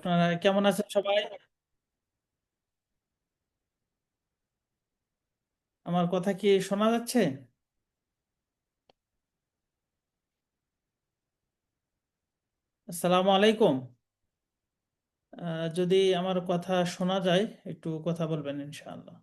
আপনারা কেমন আছেন সবাই? আমার কথা কি শোনা যাচ্ছে? আসসালামু আলাইকুম। যদি আমার কথা শোনা যায় একটু কথা বলবেন ইনশাআল্লাহ।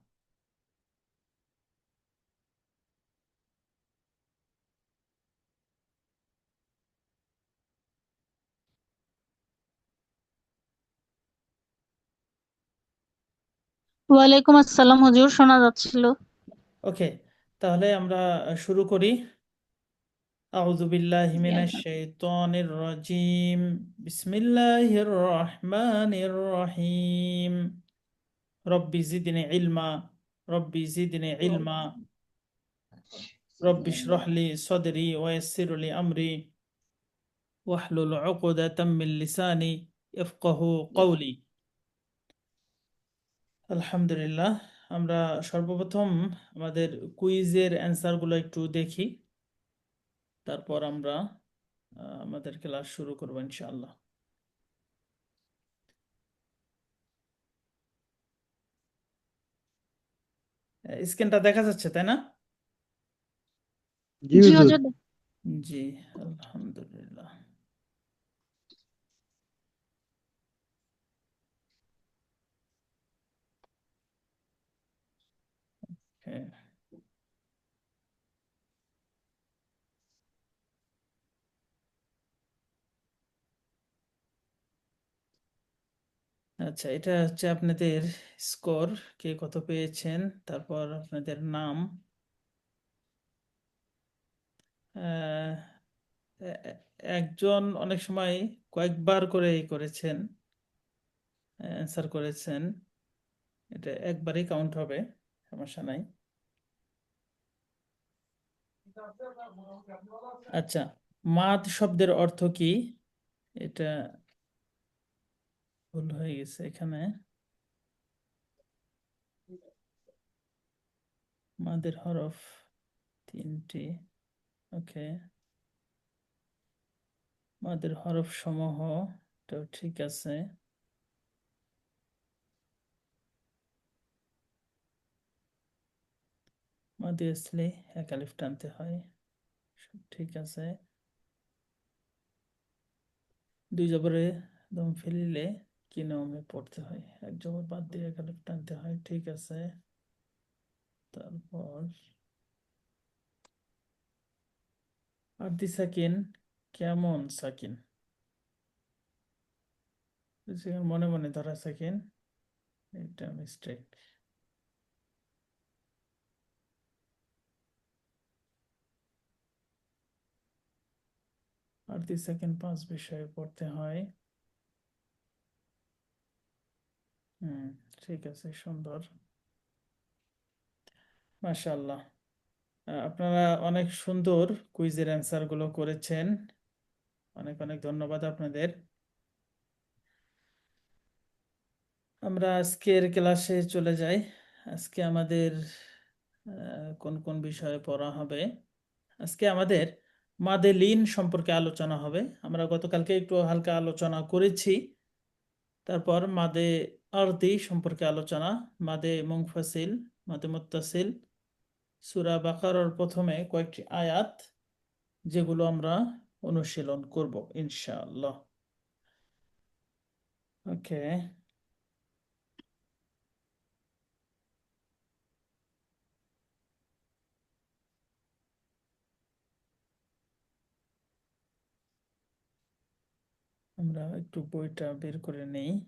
ওয়ালাইকুম আসসালাম হুজুর, শোনা যাচ্ছিল। ওকে, তাহলে আমরা শুরু করি। আউযু বিল্লাহি জি, মিনাশ শাইতানির রাজিম। বিসমিল্লাহির রহমানির রহিম। রব্বি জিদনি ইলমা। রব্বি জিদনি ইলমা। রব্বি ইশরাহ লি সাদরি ওয়া ইয়াসসির লি আমরি ওয়াহলুল উকদাতাম মিন লিসানি ইয়াফকাহু কওলি। আলহামদুলিল্লাহ। আমরা সর্বপ্রথম আমাদের কুইজের অ্যান্সারগুলো একটু দেখি, তারপর আমরা আমাদের ক্লাস শুরু করবো ইনশাআল্লাহ। স্ক্রিনটা দেখা যাচ্ছে তাই না? জি জি হুজুর। হুজুর। জি, আলহামদুলিল্লাহ। হ্যাঁ, আচ্ছা, এটা হচ্ছে আপনাদের স্কোর, কে কত পেয়েছেন, তারপর আপনাদের নাম। আহ, এ- এ- একজন অনেক সময় কয়েকবার করে করেছেন, অ্যান্সার করেছেন, এটা একবারই কাউন্ট হবে, সমস্যা নাই। আচ্ছা, মাদ শব্দের অর্থ কি? এটা ভুল হয়ে গেছে এখানে। মাদের হরফ তিনটি। ওকে, মাদের হরফ সমূহ, এটাও ঠিক আছে। মাদি আসলে এক আলিফ টানতে হয়, সব ঠিক আছে। দুই জবরে দম ফেলিলে কি নিয়মে পড়তে হয়? এক জবর বাদ দিয়ে এক আলিফ টানতে হয়, ঠিক আছে। তারপর আরদি সাকিন কেমন সাকিন? মনে মনে ধরা সাকিন, এটা মিস্টেক। আরতি সেকেন্ড পাঁচ বিষয়ে পড়তে হয়। হুম, ঠিক আছে, সুন্দর, মাশাআল্লাহ। আপনারা অনেক সুন্দর কুইজের অ্যান্সার গুলো করেছেন, অনেক অনেক ধন্যবাদ আপনাদের। আমরা আজকের ক্লাসে চলে যাই। আজকে আমাদের কোন কোন বিষয়ে পড়া হবে? আজকে আমাদের মাদে লিন সম্পর্কে আলোচনা হবে। আমরা গতকালকে একটু হালকা আলোচনা করেছি। তারপর মাদে আরদি সম্পর্কে আলোচনা, মাদে মুনফাসিল, মাদে মুত্তাসিল, সূরা বাকারার প্রথমে কয়েকটি আয়াত যেগুলো আমরা অনুশীলন করব ইনশাআল্লাহ। ওকে, আমরা একটু বইটা বের করে নেই।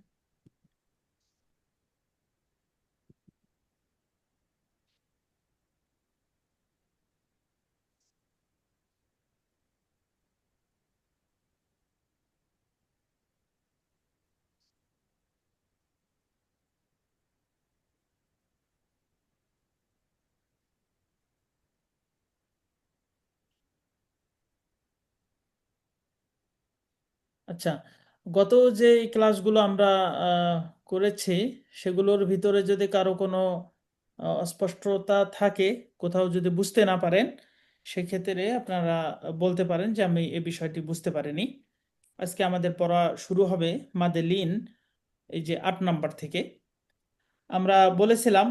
আচ্ছা, গত যে ক্লাসগুলো আমরা আহ, করেছি, সেগুলোর ভিতরে যদি কারো কোনো অস্পষ্টতা থাকে, কোথাও যদি বুঝতে না পারেন, সেক্ষেত্রে আপনারা বলতে পারেন যে আমি এই বিষয়টি বুঝতে পারিনি। আজকে আমাদের পড়া শুরু হবে মাদে লিন এই যে 8 নাম্বার থেকে আমরা বলেছিলাম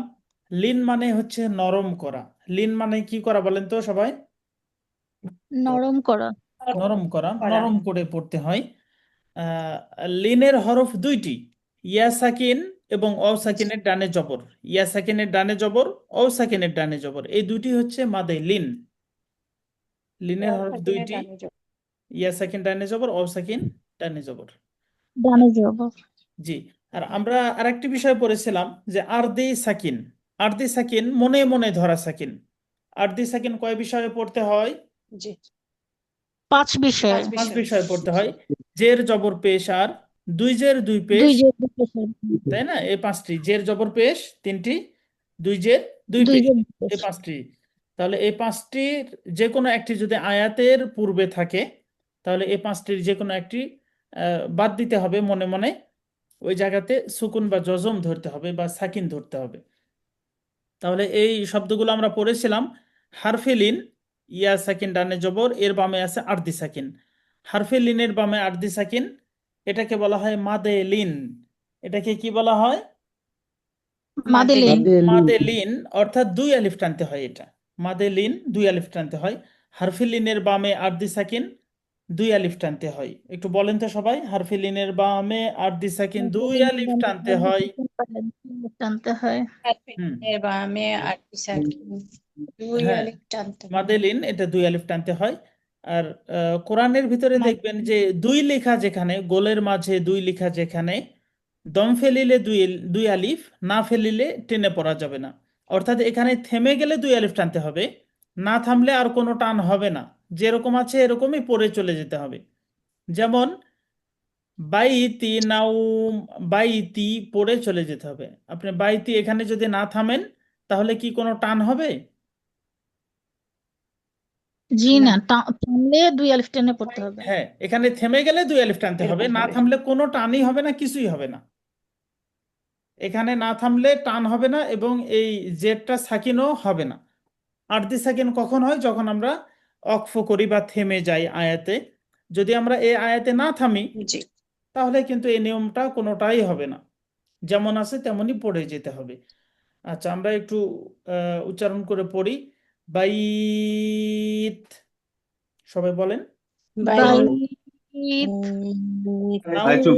লিন মানে হচ্ছে নরম করা। লিন মানে কি করা বলেন তো সবাই? নরম করা। নরম করা, করা। নরম করে পড়তে হয়। আহ, লিনের হরফ দুইটি, ইয়া সাকিন এবং অ সাকিনের ডানে জবর। ইয়া সাকিনের ডানে জবর, অ সাকিনের ডানে জবর, এই দুটি হচ্ছে মাদে লিন। লিনের হরফ দুইটি, ইয়া সাকিন ডানে জবর, অ সাকিন ডানে জবর। ডানে যাব। জি। আর আমরা আরেকটি বিষয় পড়েছিলাম যে আরদি সাকিন। আরদি সাকিন মনে মনে ধরা সাকিন। আরদি সাকিন কয় বিষয়ে পড়তে হয়? জি, 5 বিষয়ে। 5 বিষয়ে পড়তে হয়। জের জবর পেশ আর দুই জের দুই পেশ, দুই যে দুই পেশার। তাই না? এই 5টি জের জবর পেশ 3টি, দুই জের দুই দুই পেশ যে দুই এই পেশা। 5টি। তাহলে এই 5টির যে কোনো একটি যদি আয়াতের পূর্বে থাকে, তাহলে এই 5টির যে কোনো একটি বাদ দিতে হবে মনে মনে। ওই জায়গাতে সুকুন বা জজম ধরতে হবে বা সাকিন ধরতে হবে। তাহলে এই শব্দগুলো আমরা পড়েছিলাম। হারফে লিন, ইয়া সাকিন ডানে জবর, এর বামে আছে আরদি সাকিন। হারফে লিনের বামে আরদি সাকিন, এটাকে বলা হয় মাদে লিন। এটাকে কি বলা হয়? মাদেলিন। মাদে লিন, অর্থাৎ দুই আলিফ টানতে হয় এটা। মাদে লিন দুই আলিফ টানতে হয়। হারফে লিনের বামে আরদি সাকিন দুই আলিফ টানতে হয়। একটু বলেন তো সবাই, হারফে লিনের বামে আরদি সাকিন দুই আলিফ টানতে হয়। টানতে হয়। হুম। এর বামে আর সাকিন দুই হ্যাঁ, আলিফ টানতে হয়। মাদেলিন এটা দুই আলিফ টানতে হয়। আর কোরআনের ভিতরে দেখবেন যে দুই লেখা যেখানে, গোলের মাঝে দুই লেখা যেখানে, দম ফেলিলে দুই দুই আলিফ, না ফেলিলে টেনে পড়া যাবে না। অর্থাৎ এখানে থেমে গেলে দুই আলিফ টানতে হবে, না থামলে আর কোনো টান হবে না। যেরকম আছে এরকমই পড়ে চলে যেতে হবে। যেমন বাইতি নাউম, বাইতি পড়ে চলে যেতে হবে। আপনি বাইতি এখানে যদি না থামেন, তাহলে কি কোনো টান হবে? জি না, না, টানলে দুই আলিফ টেনে পড়তে হবে। হ্যাঁ, এখানে থেমে গেলে দুই আলিফ টানতে হবে, এরকম না হবে। থামলে কোনো টানই হবে না, কিছুই হবে না। এখানে না থামলে টান হবে না এবং এই জেডটা সাকিনও হবে না। আরদি সাকিন কখন হয়? যখন আমরা অক্ফ করি বা থেমে যাই আয়াতে। যদি আমরা এই আয়াতে না থামি, জি, তাহলে কিন্তু এই নিয়মটা কোনোটাই হবে না, যেমন আছে তেমনই পড়ে যেতে হবে। আচ্ছা, আমরা একটু উচ্চারণ করে পড়ি। বাইত, সবাই বলেন। বাই বাইত। ভাই চুপ।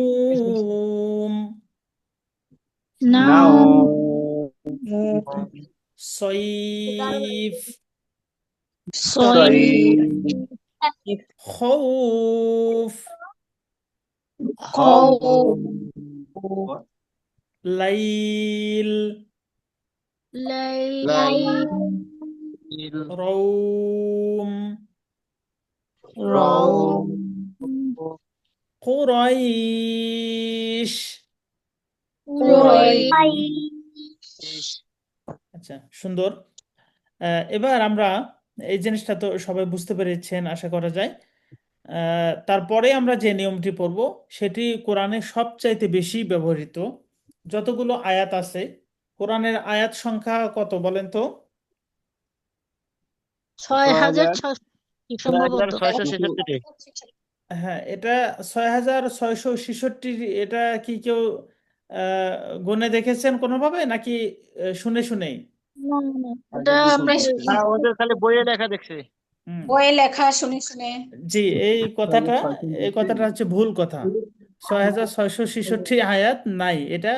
নাউম, নাও। নাও। সইফ, সই। সই। খৌফ, খও। লাইল, লাই। লাইল। রৌম, রও। রও। কুরাইশ। রই। আচ্ছা, সুন্দর। এবার আমরা এই জিনিসটা তো সবাই বুঝতে পেরেছেন আশা করা যায়। তারপরে আমরা যে নিয়মটি পড়ব সেটি কোরআনে সবচাইতে বেশি ব্যবহৃত। যতগুলো আয়াত আছে, কোরআনের আয়াত সংখ্যা কত বলেন তো? 6,600 সম্ভবত। 6,666 হ্যাঁ, এটা 6,666। এটা কি কেউ আহ, গুণে দেখেছেন কোনোভাবে, নাকি শুনে শুনেই? না, না, এটা শুনে আমাদের শুনে, ওদের খালি বইয়ে লেখা দেখছে। হুম। বইয়ে লেখা শুনে শুনে। জি, এই কথাটা হচ্ছে ভুল কথা। 6,666 আয়াত নাই। এটা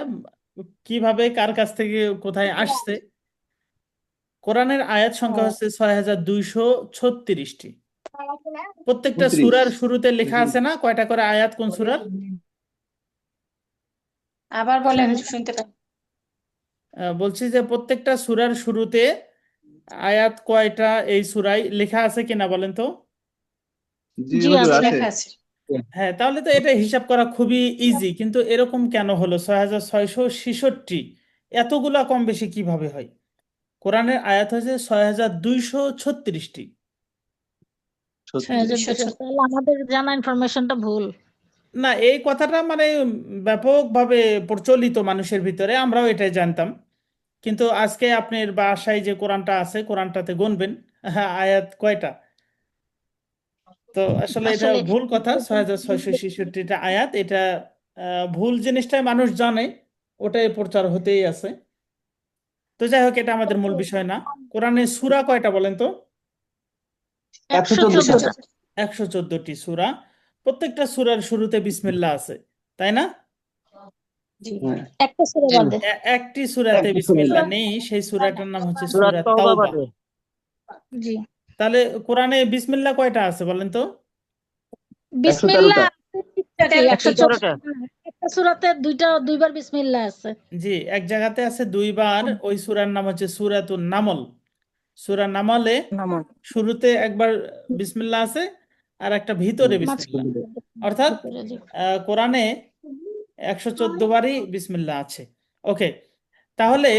কিভাবে, কার কাছ থেকে, কোথায় আসছে? কোরআনের আয়াত সংখ্যা ও, হচ্ছে 6,236টি। প্রত্যেকটা 29। সূরার শুরুতে লেখা আছে না কয়টা করে আয়াত কোন সূরার? আবার বলেন, 6,000। শুনতে পাই। বলছি যে প্রত্যেকটা সূরার শুরুতে আয়াত কয়টা এই সূরায় লেখা আছে কিনা বলেন তো? জি জি হুজুর জি, আছে। আছে। লেখা আছে। হ্যাঁ, তাহলে তো এটা হিসাব করা খুবই ইজি। কিন্তু এরকম কেন হলো 6,666? এতগুলা কম বেশি কিভাবে হয়? কোরআনের আয়াত হয়েছে 6,236টি। 36। 6,200, তাহলে আমাদের জানা ইনফরমেশনটা ভুল। না, এই কথাটা মানে ব্যাপকভাবে প্রচলিত মানুষের ভিতরে, আমরাও এটাই জানতাম। কিন্তু আজকে আপনার বাসায় যে কোরআনটা আছে, কোরআনটাতে গুনবেন হ্যাঁ আয়াত কয়টা। তো আসলে এটা আসলে ভুল কথা। 6,666টা আয়াত এটা ভুল জিনিসটাই মানুষ জানে, ওটাই প্রচার হতেই আছে। তো যাই হোক, এটা আমাদের মূল বিষয় না। কোরআনে সূরা কয়টা বলেন তো? 114টা। 114টি সূরা। প্রত্যেকটা সূরার শুরুতে বিসমিল্লাহ আছে, তাই না? জি একটা সূরা বাদে। একটি সূরাতে বিসমিল্লাহ নেই, সেই সূরাটার নাম হচ্ছে সূরা সূরা তওবা তাওবা। বাদে। জি, তাহলে কোরআনে বিসমিল্লাহ কয়টা আছে বলেন তো? বিসমিল্লাহ 113টা। একটা সূরাতে দুইবার বিসমিল্লাহ আছে। জি, এক জায়গাতে আছে দুইবার। ওই সূরার নাম হচ্ছে সূরাতুন নামল। সূরা নামলে শুরুতে একবার বিসমিল্লাহ আছে, আর একটা ভিতরে বিসমিল্লাহ। অর্থাৎ ভিতরে, জি। কোরআনে 114 বারই বিসমিল্লাহ আছে। ওকে, তাহলে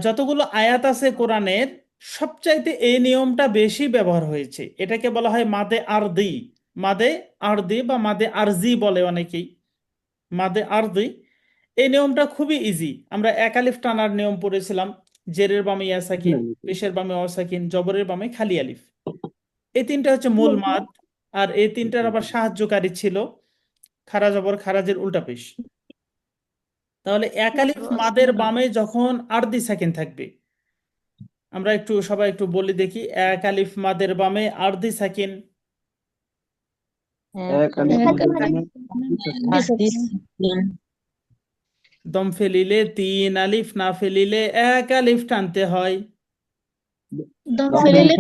যতগুলো আয়াত আছে কোরআনের, সবচাইতে এই নিয়মটা বেশি ব্যবহার হয়েছে। এটাকে বলা হয় মাদে আরদি। মাদে আরদি বা মাদে আরজি বলে অনেকেই। মাদে আরদি, এই নিয়মটা খুবই ইজি। আমরা এক আলিফ টানার নিয়ম পড়েছিলাম। জেরের বামে ইয়া সাকিন, পেশের বামে অ সাকিন, জবরের বামে খালি আলিফ। এই তিনটা হচ্ছে মূল মাদ। আর এই তিনটার আবার সাহায্যকারী ছিল খারা জবর, খারাজের উল্টা পেশ। তাহলে এক আলিফ মাদের বামে যখন আরদি সাকিন থাকবে, আমরা একটু সবাই একটু বলি দেখি। এক আলিফ মাদের বামে আরদি সাকিন। দম ফেলিলে 3 আলিফ, না ফেলিলে 1 আলিফ টানতে হয়। দম ফেলিলে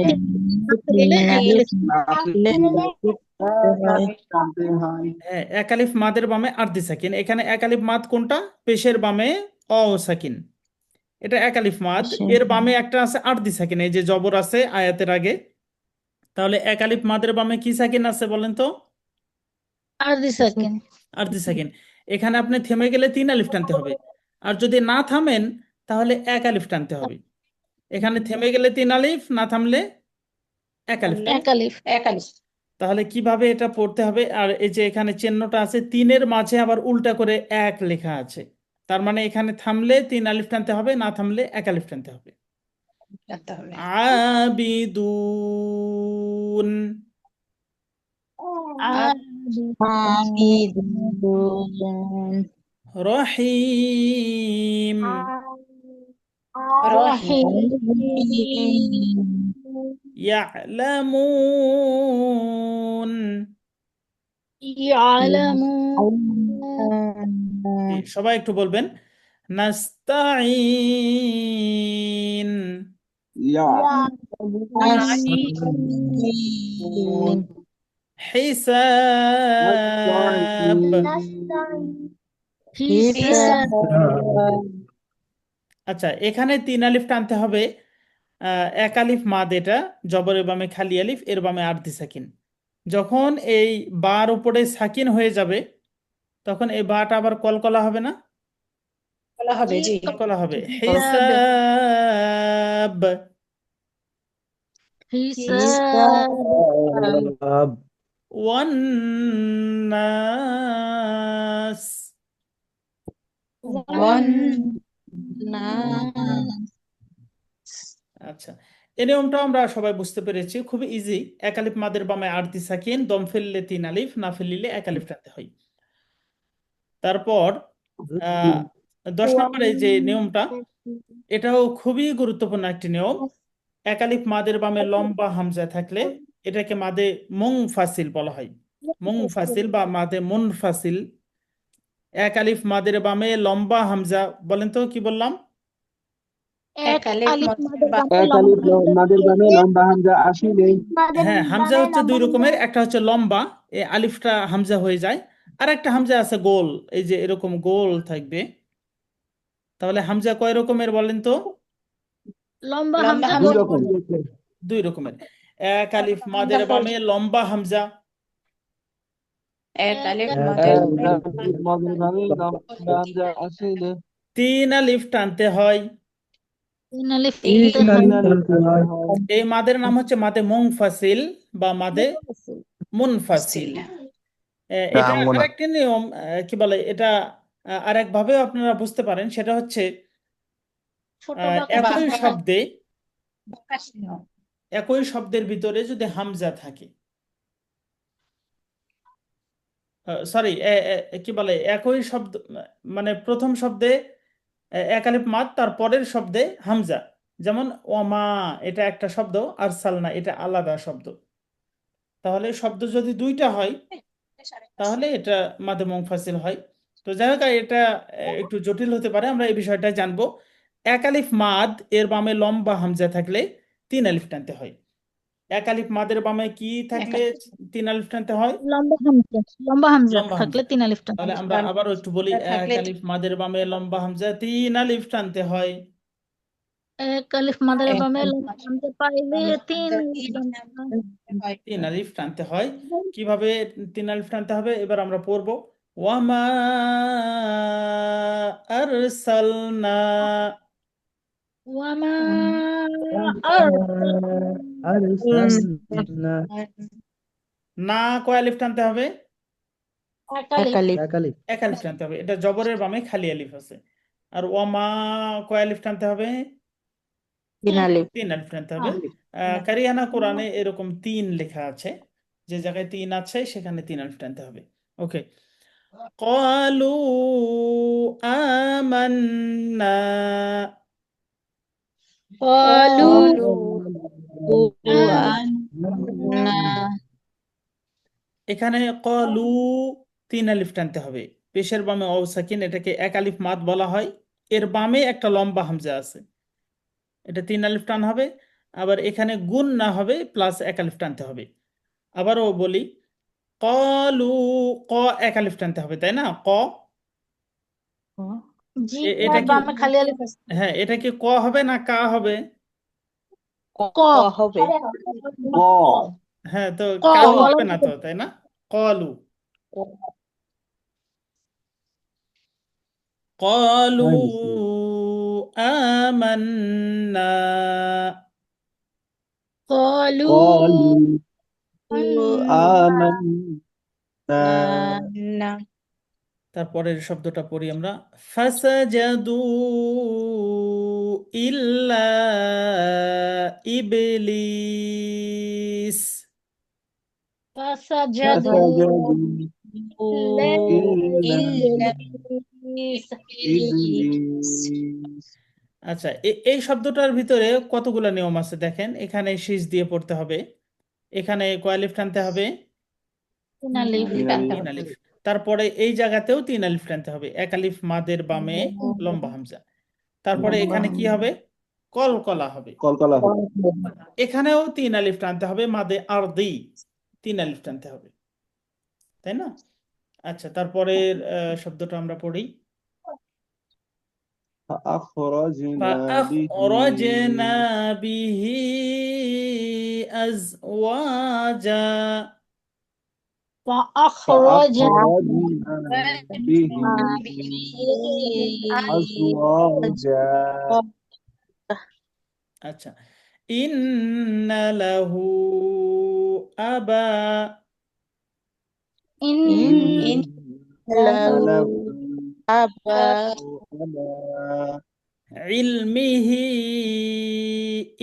হ্যাঁ, 1 আলিফ মাদের বামে আরদি সাকিন। এখানে 1 আলিফ মাদ কোনটা? পেশের বামে অ সাকিন, এটা 1 আলিফ মাদ। এর বামে একটা আছে আরদি সাকিন, এই যে জবর আছে আয়াতের আগে। তাহলে 1 আলিফ মাদের বামে কি সাকিন আছে বলেন তো? আরদি সাকিন। আরদি সাকিন। এখানে আপনি থেমে গেলে 3 আলিফ টানতে হবে, আর যদি না থামেন তাহলে 1 আলিফ টানতে হবে। এখানে থেমে গেলে 3 আলিফ, না থামলে 1 আলিফ টানতে এক আলিফ। একালিশ তাহলে কিভাবে এটা পড়তে হবে? আর এই যে এখানে চিহ্নটা আছে, 3-এর মাঝে আবার উল্টা করে 1 লেখা আছে। তার মানে এখানে থামলে 3 আলিফ টানতে হবে, না থামলে 1 আলিফ টানতে হবে। জানতে হবে। আবিদুন, রহিম, ইয়ালামুন। জি, সবাই একটু বলবেন। নাস্তাইন, হিসাব। আচ্ছা, এখানে 3 আলিফ টানতে হবে। 1 আলিফ মাদ, এটা জবরের বামে খালি আলিফ, এর বামে আরদি সাকিন। যখন এই বার উপরে সাকিন হয়ে যাবে, তখন এই বাটা আবার কলকলা হবে না? বলা হবে, জি কলকলা হবে। হিসাব। ওয়ান্নাস। আচ্ছা, এই নিয়মটা আমরা সবাই বুঝতে পেরেছি, খুবই ইজি। 1 আলিফ মাদের বামে আরদি সাকিন, দম ফেললে 3 আলিফ, না ফেললে 1 আলিফ টানতে হয়। তারপর 10 নম্বরে যে নিয়মটা, এটাও খুবই গুরুত্বপূর্ণ একটি নিয়ম। 1 আলিফ মাদের বামে লম্বা হামজা থাকলে এটাকে মাদে মুনফাসিল বলা হয়। মুনফাসিল বা মাদে মুনফাসিল। 1 আলিফ মাদের বামে লম্বা হামজা, বলেন তো কি বললাম? এক আলিফ মাদের বামে লম্বা হামজা আসিলে হ্যাঁ, হামজা হচ্ছে 2 রকমের, একটা হচ্ছে লম্বা, এই আলিফটা হামজা হয়ে যায়। আর একটা হামজা আছে গোল, এই যে এরকম গোল থাকবে। তাহলে হামজা কয় রকমের বলেন তো? লম্বা লম্বা হামজা দুই হামজা রকম 2 রকমের। 1 আলিফ মাদের বামে লম্বা হামজা, এক আলিফ এক মাদের মাদের বামে লম্বা হামজা আসিলে 3 আলিফ টানতে হয়। তিন আলিফ এই মাদের নাম হচ্ছে মাদে মুনফাসিল বা মাদে মুনফাসিল। এটা আরেকটি নিয়ম, কি বলে এটা, আরেক ভাবে আপনারা বুঝতে পারেন। সেটা হচ্ছে ছোট একই শব্দে, প্রকাশনীয়। একই শব্দের ভিতরে যদি হামজা থাকে, সরি, কি বলে, একই শব্দ, মানে প্রথম শব্দে এক আলিফ মাদ, তার পরের শব্দে হামজা। যেমন ওমা, এটা একটা শব্দ, আর সালনা এটা আলাদা শব্দ। তাহলে শব্দ যদি দুইটা হয় তাহলে এটা মাদে মুনফাসিল হয়। তো যাই হোক, এটা একটু জটিল হতে পারে, আমরা এই বিষয়টা জানবো। এক আলিফ মাদ এর বামে লম্বা হামজা থাকলে 3 আলিফ টানতে হয়। এক আলিফ মাদের বামে কি থাকলে 3 আলিফ টানতে হয়? লম্বা হামজা, লম্বা হামজা লম্বা থাকলে হামজা। 3 আলিফ টানতে তাহলে হয়। আমরা আবারও একটু বলি, এক থাকলে আলিফ মাদের বামে লম্বা হামজা 3 আলিফ টানতে হয়। এক আলিফ মাদের এক বামে আলিফ লম্বা মাদের হামজা পাইলে লম্বা 3 হামজা আলিফ টানতে হয়। 3 আলিফ টানতে হয়। কিভাবে 3 আলিফ টানতে হবে এবার আমরা পড়বো। ওয়ামা আরসালনা, ওয়ামা আরসালনা না কয় আলিফ টানতে হবে? এক আলিফ। এক আলিফ টানতে হবে, এটা জবরের বামে খালি আলিফ আছে। আর ওয়ামা কয় আলিফ টানতে হবে? 3 আলিফ টানতে হবে। কারিয়ানা কোরআনে এরকম 3 লেখা আছে, যে জায়গায় 3 আছে সেখানে 3 আলিফ টানতে হবে। ওকে। ক্বালু আমান্না, قالوا এখানে ক্বালু 3 আলিফ টানতে হবে। পেশের বামে অও সাকিন, এটাকে এক আলিফ মাদ বলা হয়। এর বামে একটা লম্বা হামজা আছে, এটা 3 আলিফ টান হবে। আবার এখানে গুণ না হবে, প্লাস 1 আলিফ টানতে হবে। আবারও বলি, কলু, ক 1 আলিফ টানতে হবে, তাই না? ক, জি, এটা কি, বামে খালি আলিফ আছে। হ্যাঁ, এটা কি ক হবে না কা হবে? ক হবে ক হ্যাঁ, তো ক কালু বলা হবে না তো, তাই না? কলু, কলু আমান্না, قالوا আমান্না না তারপরের শব্দটা পড়ি আমরা। ফাসাজাদু ইল্লা ইবলিস, فسجدوا إلا ইল্লা إبليس ইবলিস। আচ্ছা, এই শব্দটার ভিতরে কতগুলো নিয়ম আছে দেখেন। এখানে শীষ দিয়ে পড়তে হবে, এখানে কয় আলিফ টানতে হবে? 3 আলিফ। টানতে 3 হবে আলিফ। তারপরে এই জায়গাতেও 3 আলিফ টানতে হবে, 1 আলিফ মাদের বামে লম্বা হামজা। তারপরে এখানে কি হবে? কলকলা হবে। কলকলা হবে। এখানেও 3 আলিফ টানতে হবে, মাদে আরদি 3 আলিফ টানতে হবে, তাই না? আচ্ছা, তারপরের শব্দটা আমরা পড়ি। فأخرجنا به فأخرجنا به أزواجا، فأخرجنا فأخرجنا به أزواجا আচ্ছা, ইন্না লাহু আবা, إن إن له আবা أبا ইলমিহি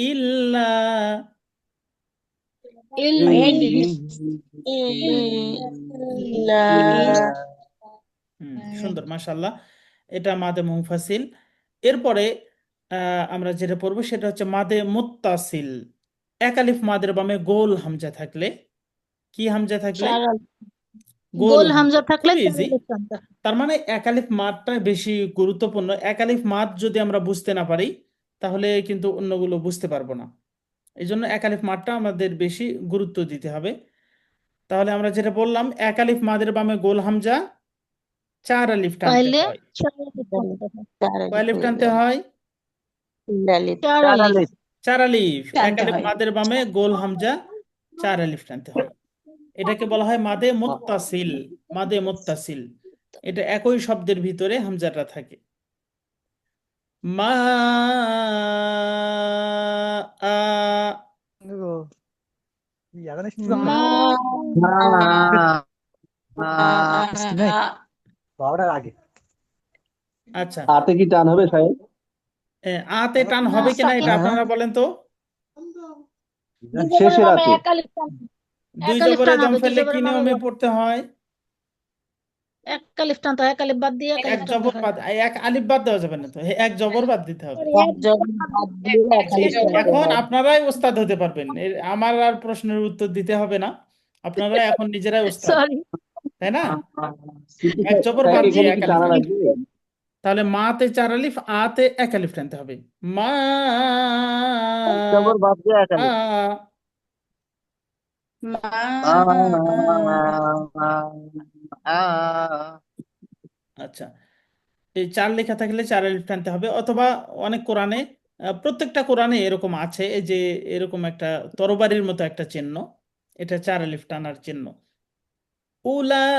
ইল্লা, علمه ইল্লা সুন্দর, মাশাআল্লাহ। এটা মাদে মুনফাসিল। এরপরে আমরা যেটা পড়বো সেটা হচ্ছে মাদে মুত্তাসিল। 1 আলিফ মাদের বামে গোল হামজা থাকলে, কি হামজা থাকলে? 4 আলিফ। গোল গোল হামজা হামজা, থাকলে খুবই 4 ইজি। আলিফ টানতে হয়। তার মানে 1 আলিফ মাদটা বেশি গুরুত্বপূর্ণ। 1 আলিফ মাদ যদি আমরা বুঝতে না পারি তাহলে কিন্তু অন্যগুলো বুঝতে পারবো না। এই জন্য 1 আলিফ মাদটা আমাদের বেশি গুরুত্ব দিতে হবে। তাহলে আমরা যেটা বললাম, 1 আলিফ মাদের বামে গোল হামজা 4 আলিফ টানতে পাইলে হয়। 4 আলিফ টানতে হয়। কয় আলিফ টানতে হয়? 4 আলিফ 4 আলিফ। এক টানতে আলিফ হয় মাদের বামে গোল হামজা 4 আলিফ টানতে হয়। এটাকে বলা হয় মাদে মুত্তাসিল। মাদে মুত্তাসিল, এটা একই শব্দের ভিতরে হামজাটা থাকে। মা আ, মা আচ্ছা, আতে কি টান হবে সাহেব? আতে টান হবে কিনা এটা আপনারা বলেন তো। দুই জবরের শেষের বামে আতে 1 আলিফ টান, দুই 1 আলিফ জবরে টান দম হবে, দুই ফেললে কি জবরের বামে নিয়মে পড়তে হয়? এক আলিফ টানতে হয়, এক আলিফ বাদ দিয়ে এক এক আলিফ টানতে জবর হয়। বাদ, এক আলিফ বাদ দেওয়া যাবে না তো, এক জবর বাদ দিতে হবে। এক জবর বাদ দিয়ে এক আলিফ টানতে এখন হয়। আপনারাই ওস্তাদ হতে পারবেন, আমার আর প্রশ্নের উত্তর দিতে হবে না, আপনারা এখন নিজেরাই ওস্তাদ, সরি। তাই না? স্মৃতি এক জবর স্যার বাদ দিয়ে এখানে এক কি আলিফ টানা টানতে লাগবে? হবে। তাহলে মাতে 4 আলিফ, আতে 1 আলিফ টানতে হবে। মা জবর বাদ দিয়ে এক আলিফ। আচ্ছা, এই 4 লেখা থাকলে 4 আলিফ টানতে হবে, অথবা অনেক কোরআনে, প্রত্যেকটা কোরআনে এরকম আছে, এই যে এরকম একটা তরবারির মতো একটা চিহ্ন, এটা 4 আলিফ টানার চিহ্ন। উলাইকা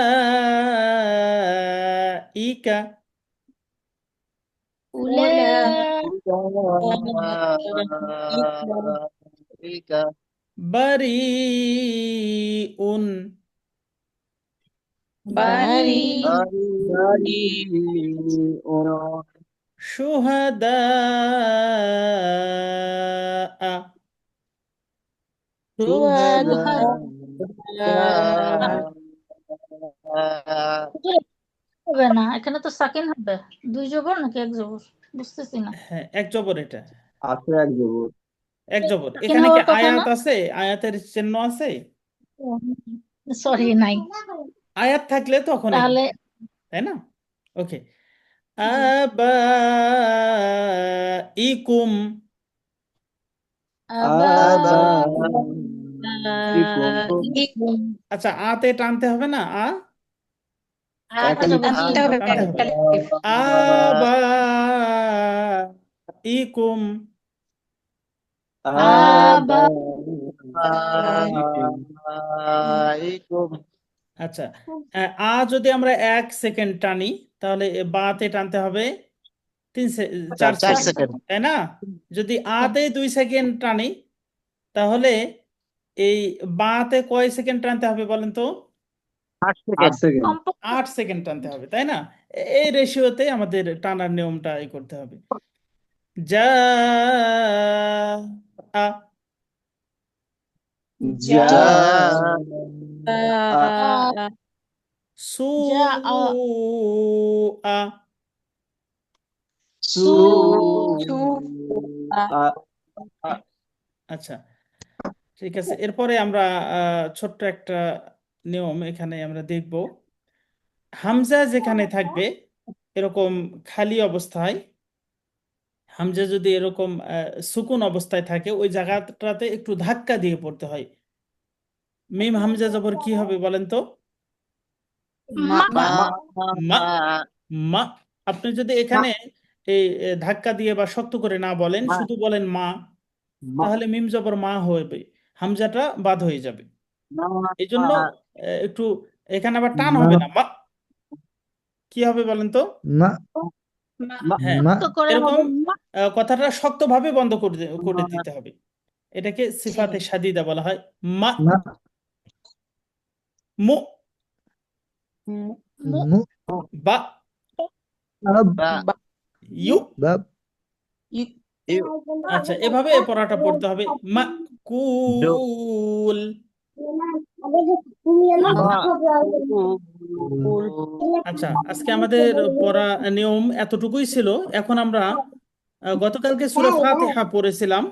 উলা বারিউন বাড়ি শুহাদা সুহাদা হবে না, এখানে তো সাকিন হবে। দুই জবর নাকি এক জবর, বুঝতেছি না। হ্যাঁ, এক জবর, এটা আছে এক জবর। এক জবর। সাকিন এখানে কি হওয়ার কথা না? আয়াত আছে? আয়াতের চিহ্ন আছে? সরি, নাই। আয়াত থাকলে তখনই তাহলে হবে, তাই না? ওকে। জি। আবাইকুম আবা ইকুম আচ্ছা, আতে টানতে হবে না? এক আলিফ জি। টানতে হবে টানতে এক হবে। আলিফ। আবাইকুম আবা ইকুম আচ্ছা, যদি আমরা 1 সেকেন্ড টানি, তাহলে বাতে টানতে হবে 4 4 সেকেন্ড, সেকেন্ড। তাই না? যদি আতে 2 সেকেন্ড টানি, তাহলে এই বাতে কয় সেকেন্ড টানতে হবে বলেন তো? 8 8 সেকেন্ড। সেকেন্ড। 8 সেকেন্ড টানতে হবে, তাই না? এই রেশিওতে আমাদের টানার নিয়মটা করতে হবে। যা আ যা সু যা আ সু আচ্ছা, ঠিক আছে। এরপরে আমরা ছোট্ট একটা নিয়ম এখানে আমরা দেখব। হামজা যেখানে থাকবে এরকম খালি অবস্থায়, হামজা যদি এরকম সুকুন অবস্থায় থাকে, ওই জায়গাটাতে একটু ধাক্কা দিয়ে পড়তে হয়। মিম হামজা জবর কি হবে বলেন তো? মা মা। মা। মা। আপনি যদি এখানে এই ধাক্কা দিয়ে বা শক্ত করে না বলেন, শুধু বলেন মা, তাহলে মিম জবর মা হবে, হামজাটা বাদ হয়ে যাবে। এই জন্য একটু এখানে আবার টান হবে না, মা। কি হবে বলেন তো? হ্যাঁ, তো করে এরকম হবে মা। কথাটা শক্তভাবে বন্ধ করে দিতে হবে। এটাকে জি। সিফাতে শাদিদা বলা হয়। মা। মু। মু বা। ইউ। আচ্ছা, এভাবে পড়াটা পড়তে হবে। মা কুল। আচ্ছা, আজকে আমাদের পড়া নিয়ম এতটুকুই ছিল। এখন আমরা গতকালকে সূরা ফাতিহা পড়েছিলাম।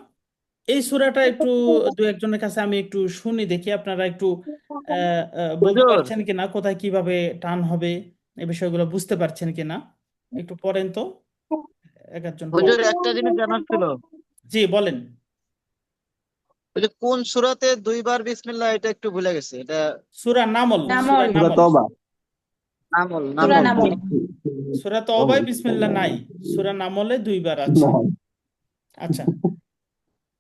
এই সূরাটা একটু দু একজনের কাছে আমি একটু শুনি, দেখি আপনারা একটু বলতে হুজুর, পারছেন কিনা, কোথায় কিভাবে টান হবে, এই বিষয়গুলো বুঝতে পারছেন কিনা, একটু পড়েন তো, এক একজন পড়েন। হুজুর একটা জিনিস জানার ছিল। জি, বলেন। ওই যে কোন সূরাতে 2 বার বিসমিল্লাহ, এটা একটু ভুলে গেছে। এটা সূরা নামল, নামল। সূরা সূরা নামল। তওবা। নামল সূরা নামল। নামল। সূরা তওবায় বিসমিল্লাহ নাই, সূরা নামলে 2 বার আছে। আচ্ছা,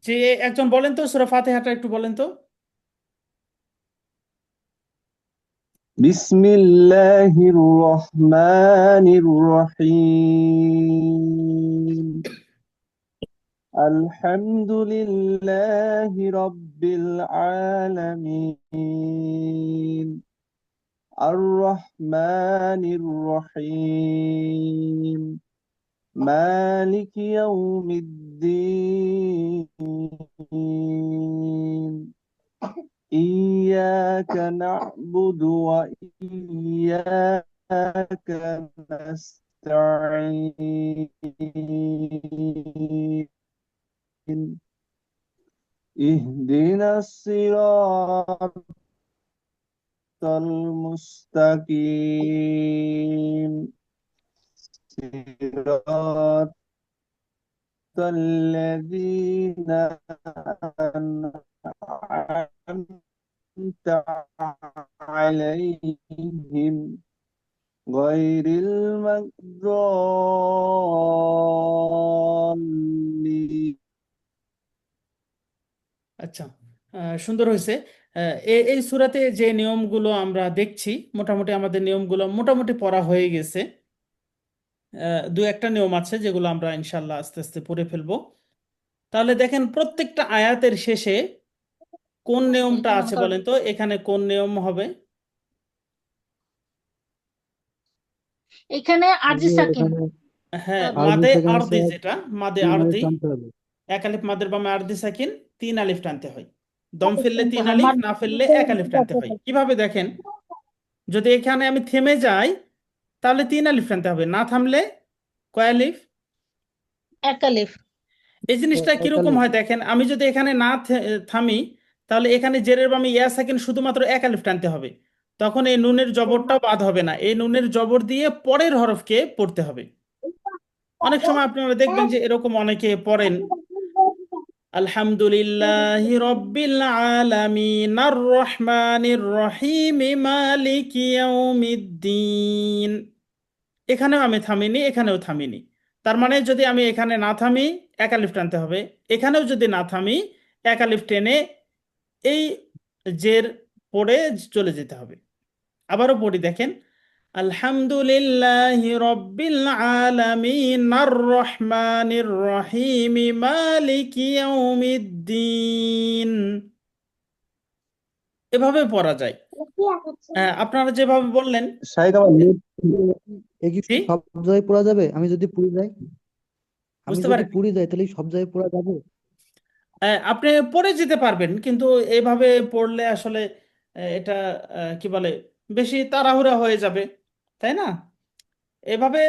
যে একজন বলেন তো সূরা ফাতিহাটা একটু বলেন তো। বিসমিল্লাহির রহমানির রহিম। আলহামদুলিল্লাহি রাব্বিল আলামিন। আর রহমানির রহিম। مالك يوم الدين. إياك نعبد وإياك نستعين اهدنا الصراط المستقيم صراط الذين أنعمت عليهم غير المغضوب আচ্ছা, সুন্দর হয়েছে। এই সূরাতে যে নিয়মগুলো আমরা দেখছি, মোটামুটি আমাদের নিয়মগুলো মোটামুটি পড়া হয়ে গেছে। দু একটা নিয়ম আছে যেগুলো আমরা ইনশাল্লাহ আস্তে আস্তে পড়ে ফেলবো। তাহলে দেখেন প্রত্যেকটা আয়াতের শেষে কোন নিয়মটা আছে বলেন তো, এখানে কোন নিয়ম হবে? এখানে আরজি সাকিন। হ্যাঁ, আরবি মাদে সেখানে আরদি, স্যার যেটা মাদে 3 আলিফ আরদি, টানতে হবে। এক আলিফ মাদের বামে আরদি সাকিন, 3 আলিফ টানতে হয়। দম ফেললে টানতে 3 হয়, আলিফ, না ফেললে 1 আলিফ টানতে হয়। কিভাবে দেখেন, যদি এখানে আমি থেমে যাই তাহলে 3 আলিফ টানতে হবে, না থামলে কয় আলিফ? এক আলিফ। এই জিনিসটা এক কিরকম আলিফ হয় দেখেন, আমি যদি এখানে না থামি তাহলে এখানে জেরের বামে ইয়া সাকিন শুধুমাত্র 1 আলিফ টানতে হবে। তখন এই নুনের জবরটাও বাদ হবে না, এই নুনের জবর দিয়ে পরের হরফকে পড়তে হবে। অনেক সময় আপনারা দেখবেন যে এরকম অনেকে পড়েন, আলহামদুলিল্লাহি রব্বিল আলামিন আর রহমানির রহিম মালিকি ইয়াউমিদ্দিন। এখানেও আমি থামিনি, এখানেও থামিনি। তার মানে যদি আমি এখানে না থামি 1 আলিফ টানতে হবে, এখানেও যদি না থামি 1 আলিফ টেনে এই জের পড়ে চলে যেতে হবে। আবারও পড়ি, দেখেন, আলহামদুলিল্লাহি রব্বিল আলামিন আর রহমানির রহিম মালিকি ইয়াউমিদ্দিন। এভাবে পড়া যায়। আপনারা যেভাবে বললেন। শাহেদ আমার নেট এ কি জি, সব জায়গায় পড়া যাবে? আমি যদি পুরী যাই, আমি বুঝতে যদি পারেন, পুরী যাই তাহলে কি সব জায়গায় পড়া যাবে? আপনি পড়ে যেতে পারবেন, কিন্তু এইভাবে পড়লে আসলে এটা কি বলে, বেশি তাড়াহুড়া হয়ে যাবে, তাই না? এভাবে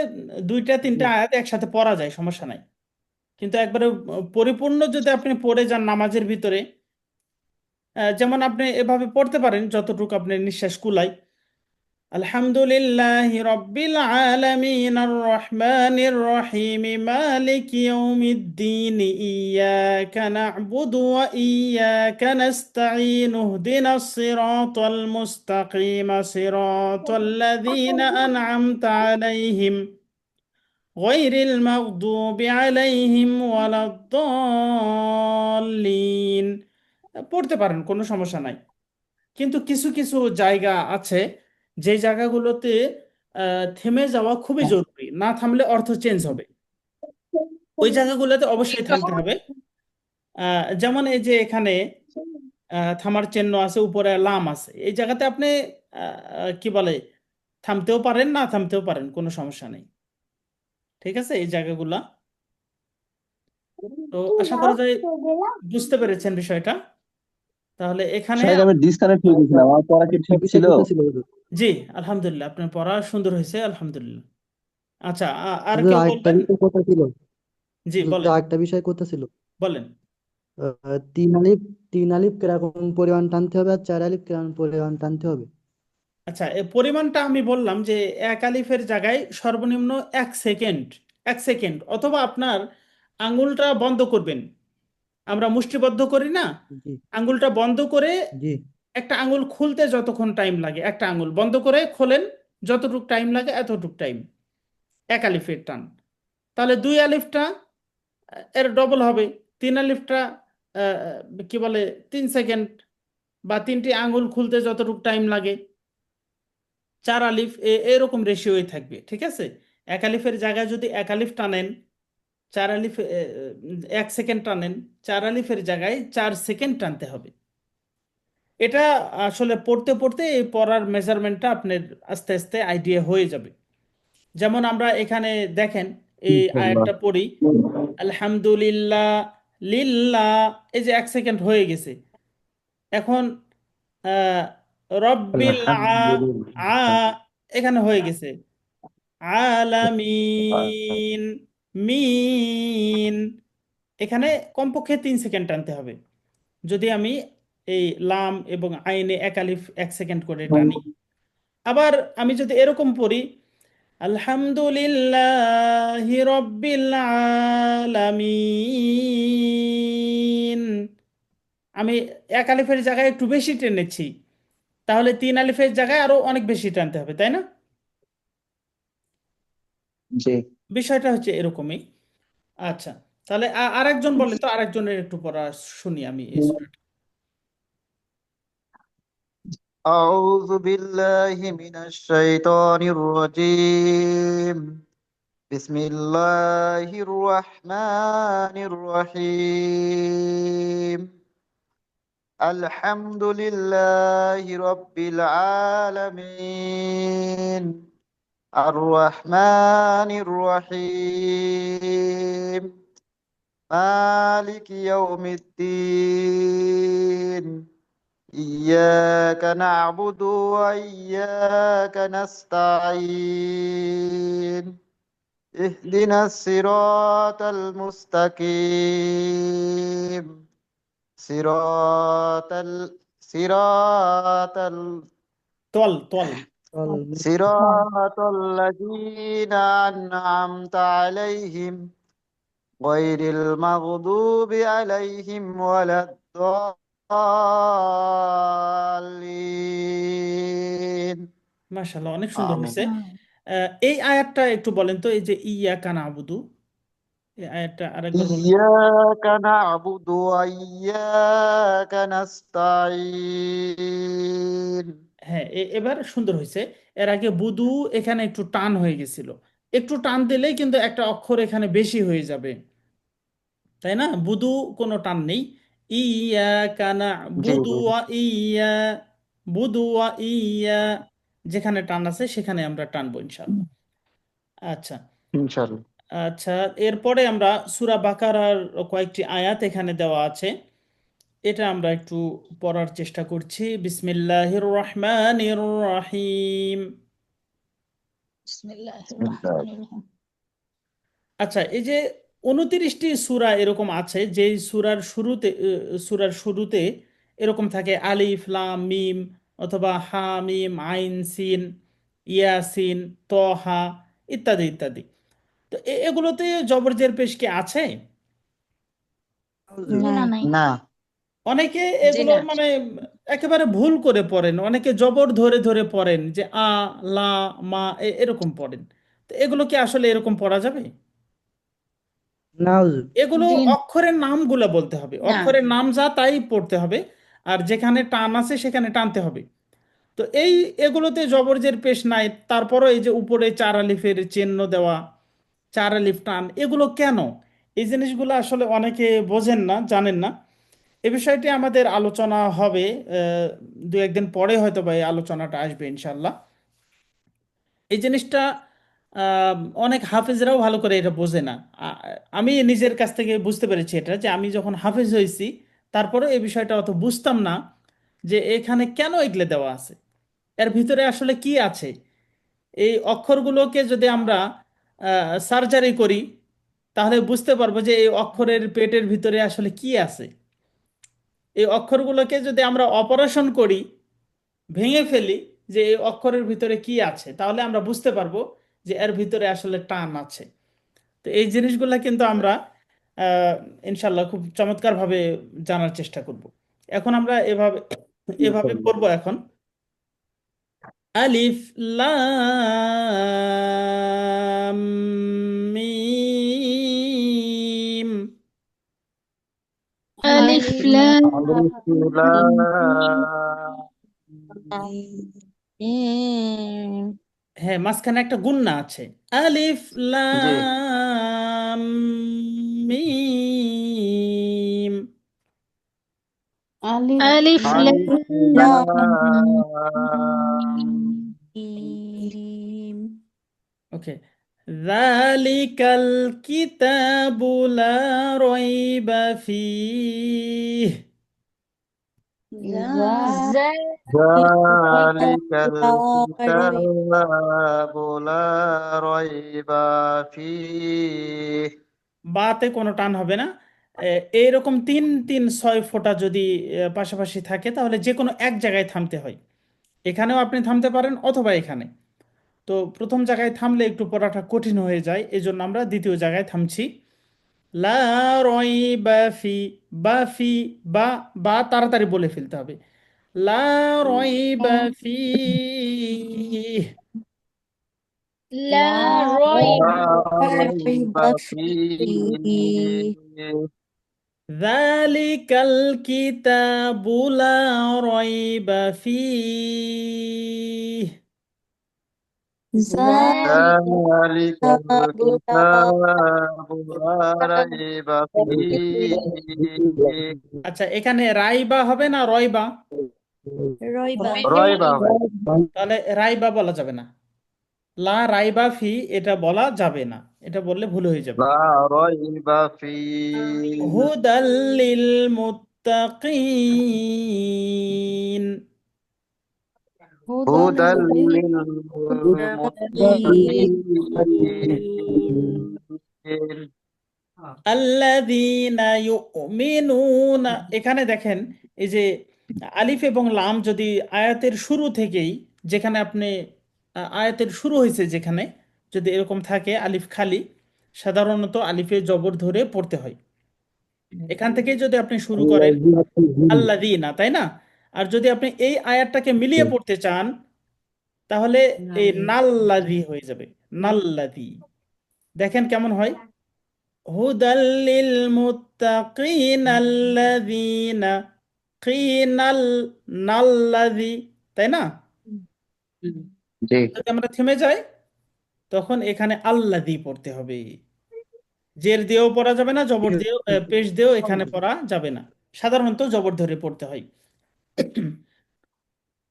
দুইটা জি। তিনটা আয়াত একসাথে পড়া যায়, সমস্যা নাই। কিন্তু একবারে পরিপূর্ণ যদি আপনি পড়ে যান নামাজের ভিতরে, যেমন আপনি এভাবে পড়তে পারেন যতটুকু আপনি নিঃশ্বাস কুলায়, আলহামদুলিল্লাহি রব্বিল আলামিন আর রহমানির রহিম মালিকি ইয়াউমিদ্দিন ইয়াকা না'বুদু ওয়া ইয়াকা নাস্তাঈন ইহদিনাস সিরাতাল মুস্তাকিম সিরাতাল্লাযীনা আন'আমতা আলাইহিম গায়রিল মাগদুবি আলাইহিম ওয়ালাদ-দাল্লিন। পড়তে পারেন, কোনো সমস্যা নাই। কিন্তু কিছু কিছু জায়গা আছে যে জায়গাগুলোতে থেমে যাওয়া খুবই জরুরি, না থামলে অর্থ চেঞ্জ হবে। ওই জায়গাগুলোতে অবশ্যই থামতে হবে। যেমন এই যে এখানে থামার চিহ্ন আছে, উপরে লাম আছে, এই জায়গাতে আপনি কি বলে, থামতেও পারেন, না থামতেও পারেন, কোনো সমস্যা নেই। ঠিক আছে, এই জায়গাগুলা তো আশা করা যায় বুঝতে পেরেছেন বিষয়টা। তাহলে এখানে শাহেদ আমি ডিসকানেক্ট হয়ে গেছিলাম, আমার পড়া কি একটা ঠিক বিষয় ছিল? করতেছিল হুজুর। জি, আলহামদুলিল্লাহ, আপনার পড়া সুন্দর হয়েছে, আলহামদুলিল্লাহ। আচ্ছা, আর হুজুর কেউ আরেকটা বলবেন? বিষয় কথা ছিল। জি, হুজুর বলেন আরেকটা বিষয় কথা ছিল। বলেন। 3 আলিফ, 3 আলিফ কিরকম পরিমাণ টানতে হবে আর 4 আলিফ কিরকম পরিমাণ টানতে হবে? আচ্ছা, এই পরিমাণটা আমি বললাম যে 1 আলিফের জায়গায় সর্বনিম্ন 1 সেকেন্ড, 1 সেকেন্ড, অথবা আপনার আঙ্গুলটা বন্ধ করবেন। আমরা মুষ্টিবদ্ধ করি না, জি আঙ্গুলটা বন্ধ করে জি। একটা আঙ্গুল খুলতে যতক্ষণ টাইম লাগে, একটা আঙ্গুল বন্ধ করে খোলেন, যতটুক টাইম লাগে এতটুক টাইম 1 আলিফের টান। তাহলে 2 আলিফটা এর ডবল হবে, 3 আলিফটা কি বলে 3 সেকেন্ড, বা তিনটি আঙ্গুল খুলতে যতটুকু টাইম লাগে। 4 আলিফ এরকম রেশিওই থাকবে, ঠিক আছে। 1 আলিফের জায়গায় যদি 1 আলিফ টানেন, 4 আলিফ 1 সেকেন্ড টানেন, 4 আলিফের জায়গায় 4 সেকেন্ড টানতে হবে। এটা আসলে পড়তে পড়তে এই পড়ার মেজারমেন্টটা আপনার আস্তে আস্তে আইডিয়া হয়ে যাবে। যেমন আমরা এখানে দেখেন, এই ইনশাআল্লাহ। আয়াতটা পড়ি, আলহামদুলিল্লাহ লিল্লাহ, এই যে 1 সেকেন্ড হয়ে গেছে। এখন আহ, রব্বিল আ, আলহামদুলিল্লাহ। এখানে হয়ে গেছে আলামিন, মিন। এখানে কমপক্ষে 3 সেকেন্ড টানতে হবে। যদি আমি এই লাম এবং আইনে এক আলিফ 1 সেকেন্ড করে টানি, আবার আমি যদি এরকম পড়ি আলহামদুলিল্লাহি রব্বিল আলামিন, আমি এক আলিফের জায়গায় একটু বেশি টেনেছি, তাহলে 3 আলিফের জায়গায় আরো অনেক বেশি টানতে হবে, তাই না? জি। বিষয়টা হচ্ছে এরকমই। আচ্ছা, তাহলে আরেকজন বলেন তো, আরেকজনের একটু পড়া শুনি আমি এই সূরাটা। أعوذ بالله من الشيطان الرجيم. بسم الله الرحمن الرحيم. الحمد لله رب العالمين. الرحمن الرحيم. مالك يوم الدين. إياك نعبد وإياك نستعين. اهدنا الصراط المستقيم. صراط তল তল صراط الذين أنعمت عليهم غير المغضوب عليهم ولا الضالين. মাশাআল্লাহ, অনেক সুন্দর آمين. হয়েছে। এই আয়াতটা একটু বলেন তো, এই যে ইয়াকা নাবুদু, এই আয়াতটা আরেকবার বলেন। إياك نعبد وإياك نستعين. হ্যাঁ, এবার সুন্দর হয়েছে। এর আগে বুদু এখানে একটু টান হয়ে গেছিল, একটু টান দিলেই কিন্তু একটা অক্ষর এখানে বেশি হয়ে যাবে, তাই না? বুদু কোনো টান নেই। ইয়া কানা জি বুদু জি ওয়া ইয়া, বুদু ওয়া ইয়া, যেখানে টান আছে সেখানে আমরা টানবো ইনশাআল্লাহ। আচ্ছা। ইনশাল্লাহ। আচ্ছা, এরপরে আমরা সূরা বাকারার কয়েকটি আয়াত এখানে দেওয়া আছে, এটা আমরা একটু পড়ার চেষ্টা করছি। বিসমিল্লাহির রহমানির রহিম। বিসমিল্লাহির বিসমিল্লাহ। রহমানির রহিম। আচ্ছা, এই যে 29টি সূরা এরকম আছে, যেই সূরার শুরুতে এরকম থাকে আলিফ লাম মিম, অথবা হা মিম আইন সিন, ইয়াসিন, তহা, ইত্যাদি ইত্যাদি। তো এগুলোতে জবরজের পেশ কি আছে? জি না, নাই। না। অনেকে জি এগুলো না। মানে একেবারে ভুল করে পড়েন, অনেকে জবর ধরে ধরে পড়েন, যে লা মা এরকম পড়েন। তো এগুলো কি আসলে এরকম পড়া যাবে? নাউজ এগুলো জি অক্ষরের নামগুলো বলতে হবে, না। অক্ষরের নাম যা তাই পড়তে হবে, আর যেখানে টান আছে সেখানে টানতে হবে। তো এগুলোতে জবরজের পেশ নাই, তারপরও এই যে উপরে 4 আলিফের চিহ্ন দেওয়া, 4 আলিফ টান, এগুলো কেন? এই জিনিসগুলো আসলে অনেকে বোঝেন না, জানেন না। এ বিষয়টি আমাদের আলোচনা হবে, 2-1 দিন পরে হয়তো বা এই আলোচনাটা আসবে ইনশাল্লাহ। এই জিনিসটা আহ, অনেক হাফেজরাও ভালো করে এটা বোঝে না। আ- আমি নিজের কাছ থেকে বুঝতে পেরেছি এটা, যে আমি যখন হাফেজ হয়েছি তারপরে এই বিষয়টা অত বুঝতাম না, যে এখানে কেন এগুলো দেওয়া আছে, এর ভিতরে আসলে কি আছে। এই অক্ষরগুলোকে যদি আমরা সার্জারি করি, তাহলে বুঝতে পারবো যে এই অক্ষরের পেটের ভিতরে আসলে কি আছে। এই অক্ষরগুলোকে যদি আমরা অপারেশন করি, ভেঙে ফেলি, যে এই অক্ষরের ভিতরে কি আছে, তাহলে আমরা বুঝতে পারবো যে এর ভিতরে আসলে টান আছে। তো এই জিনিসগুলো কিন্তু আমরা আহ, ইনশাল্লাহ খুব চমৎকারভাবে জানার চেষ্টা করব। এখন আমরা এভাবে এভাবে ইনশাল্লাহ। করব এখন। আলিফ লাম মিম। আলিফ লাম আলিফ লাম মিম। হ্যাঁ, মাঝখানে একটা গুণনা আছে। আলিফ জি। লাম মিম। আলিফ আলিফ লাম লাম মিম। ওকে। যালিকাল কিতাবু লা রাইবা ফীহ। ذلك الكتاب لا ريب فيه বাতে কোনো টান হবে না। এইরকম 3 3 6 ফোঁটা যদি পাশাপাশি থাকে তাহলে যে কোনো এক জায়গায় থামতে হয়। এখানেও আপনি থামতে পারেন অথবা এখানে। তো প্রথম জায়গায় থামলে একটু পড়াটা কঠিন হয়ে যায়, এই জন্য আমরা দ্বিতীয় জায়গায় থামছি। লা রয়বা ফি, বা ফি, বা, বা তাড়াতাড়ি বলে ফেলতে হবে। লা রয়বা ফি, لا ريب لا ريب فيه যালিকাল কিতাবু লা রয়বা ফিহ। ذلك ذلك الكتاب لا ريب فيه আচ্ছা, এখানে রাইবা হবে না রয়বা? রয়ব হবে তাহলে রাইবা বলা যাবে না, লা রাইবা ফি এটা বলা যাবে না, এটা বললে ভুল হয়ে যাবে। لا ريب فيه হুদাল্লিল মুত্তাকিন। هدى للمتقين আল্লাযীনা ইউমিনুনা, এখানে দেখেন এই যে আলিফ এবং লাম যদি আয়াতের শুরু থেকেই, যেখানে আপনি আয়াতের শুরু হয়েছে যেখানে যদি এরকম থাকে আলিফ খালি, সাধারণত আলিফে জবর ধরে পড়তে হয়। এখান থেকে যদি আপনি শুরু করেন আল্লাযীনা, তাই না? আর যদি আপনি এই আয়াতটাকে মিলিয়ে পড়তে চান তাহলে এই নাল্লাযী হয়ে যাবে, নাল্লাযী। দেখেন কেমন হয়, হুদাল্লিল মুত্তাকিন আল্লাযীনা, কিনাল, নাল্লাযী, তাই না? জি যদি আমরা থেমে যাই তখন এখানে আল্লাযী পড়তে হবে। জের দিয়েও পড়া যাবে না, জবর দিয়েও পেশ দিয়েও এখানে পড়া যাবে না, সাধারণত জবর ধরে পড়তে হয়।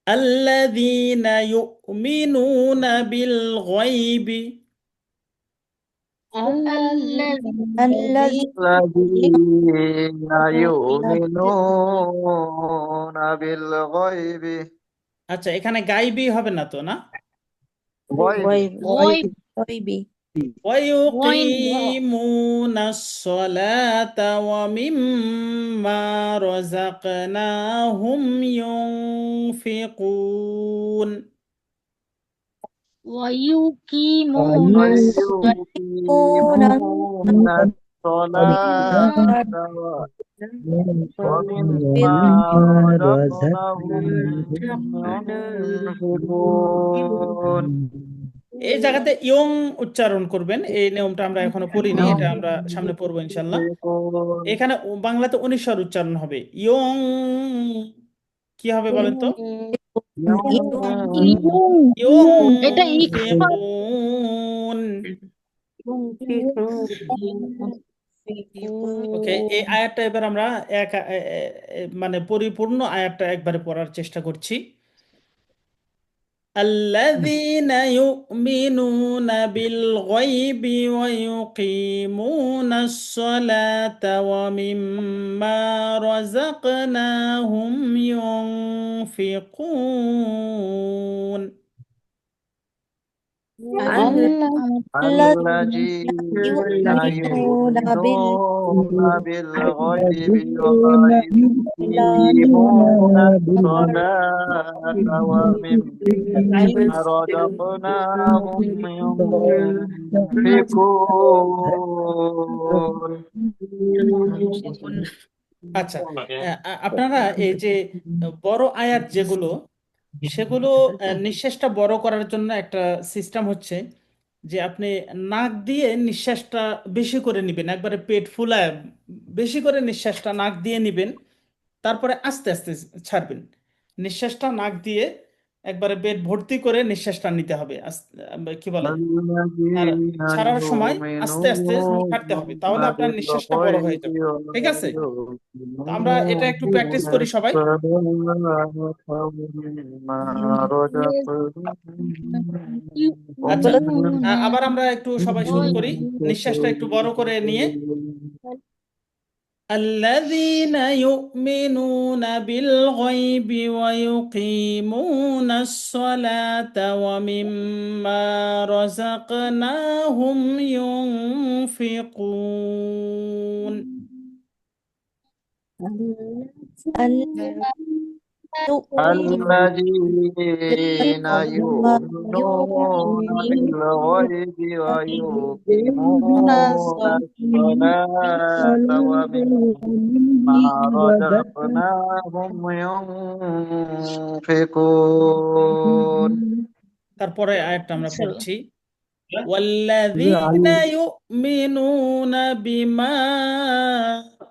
আল্লাযীনা ইউমিনুনা বিল গায়বি, الذي الذين يؤمنون بالغيب আচ্ছা এখানে গাইবি হবে না তো, না? غيب غيب ويقيمون الصلاة ومما رزقناهم ينفقون. ويقيمون ويقيمون الصلاة ومما رزقناهم ينفقون এই জায়গাতে ইয়ং উচ্চারণ করবেন, এই নিয়মটা আমরা এখনো পড়িনি, এটা আমরা সামনে পড়বো ইনশাল্লাহ। এখানে বাংলাতে 19 উচ্চারণ হবে, ইয়ং কি হবে বলেন তো? এটা ইকফা ইয়ুনফিকুন। ওকে, এই আয়াতটা এবার আমরা এক মানে পরিপূর্ণ আয়াতটা একবারে পড়ার চেষ্টা করছি। الذين يؤمنون بالغيب ويقيمون الصلاة ومما رزقناهم ينفقون. الذين يؤمنون بالغيب ويقيمون الصلاة ومما رزقناهم ينفقون আচ্ছা, আপনারা এই যে বড় আয়াত যেগুলো, সেগুলো নিঃশ্বাসটা বড় করার জন্য একটা সিস্টেম হচ্ছে যে আপনি নাক দিয়ে নিঃশ্বাসটা বেশি করে নেবেন, একবারে পেট ফুলায় বেশি করে নিঃশ্বাসটা নাক দিয়ে নেবেন, তারপরে আস্তে আস্তে ছাড়বেন। নিঃশ্বাসটা নাক দিয়ে একবারে পেট ভর্তি করে নিঃশ্বাসটা নিতে হবে, কি বলে, আর الذين ছাড়ার সময় আস্তে আস্তে ছাড়তে হবে, يؤمنون তাহলে আপনার নিঃশ্বাসটা বড় হয়ে بالغيب যাবে। ঠিক আছে, তো আমরা এটা একটু প্র্যাকটিস ويقيمون করি সবাই। الصلاة ومما আচ্ছা, رزقناهم আবার আমরা একটু সবাই শুরু করি, নিঃশ্বাসটা একটু বড় করে নিয়ে الذين يؤمنون بالغيب ويقيمون الصلاة ومما رزقناهم ينفقون الذين يؤمنون بالغيب ويقيمون الصلاة ومما رزقناهم ينفقون তারপরে আয়াতটা আমরা ছিল পড়ছি والذين يؤمنون بما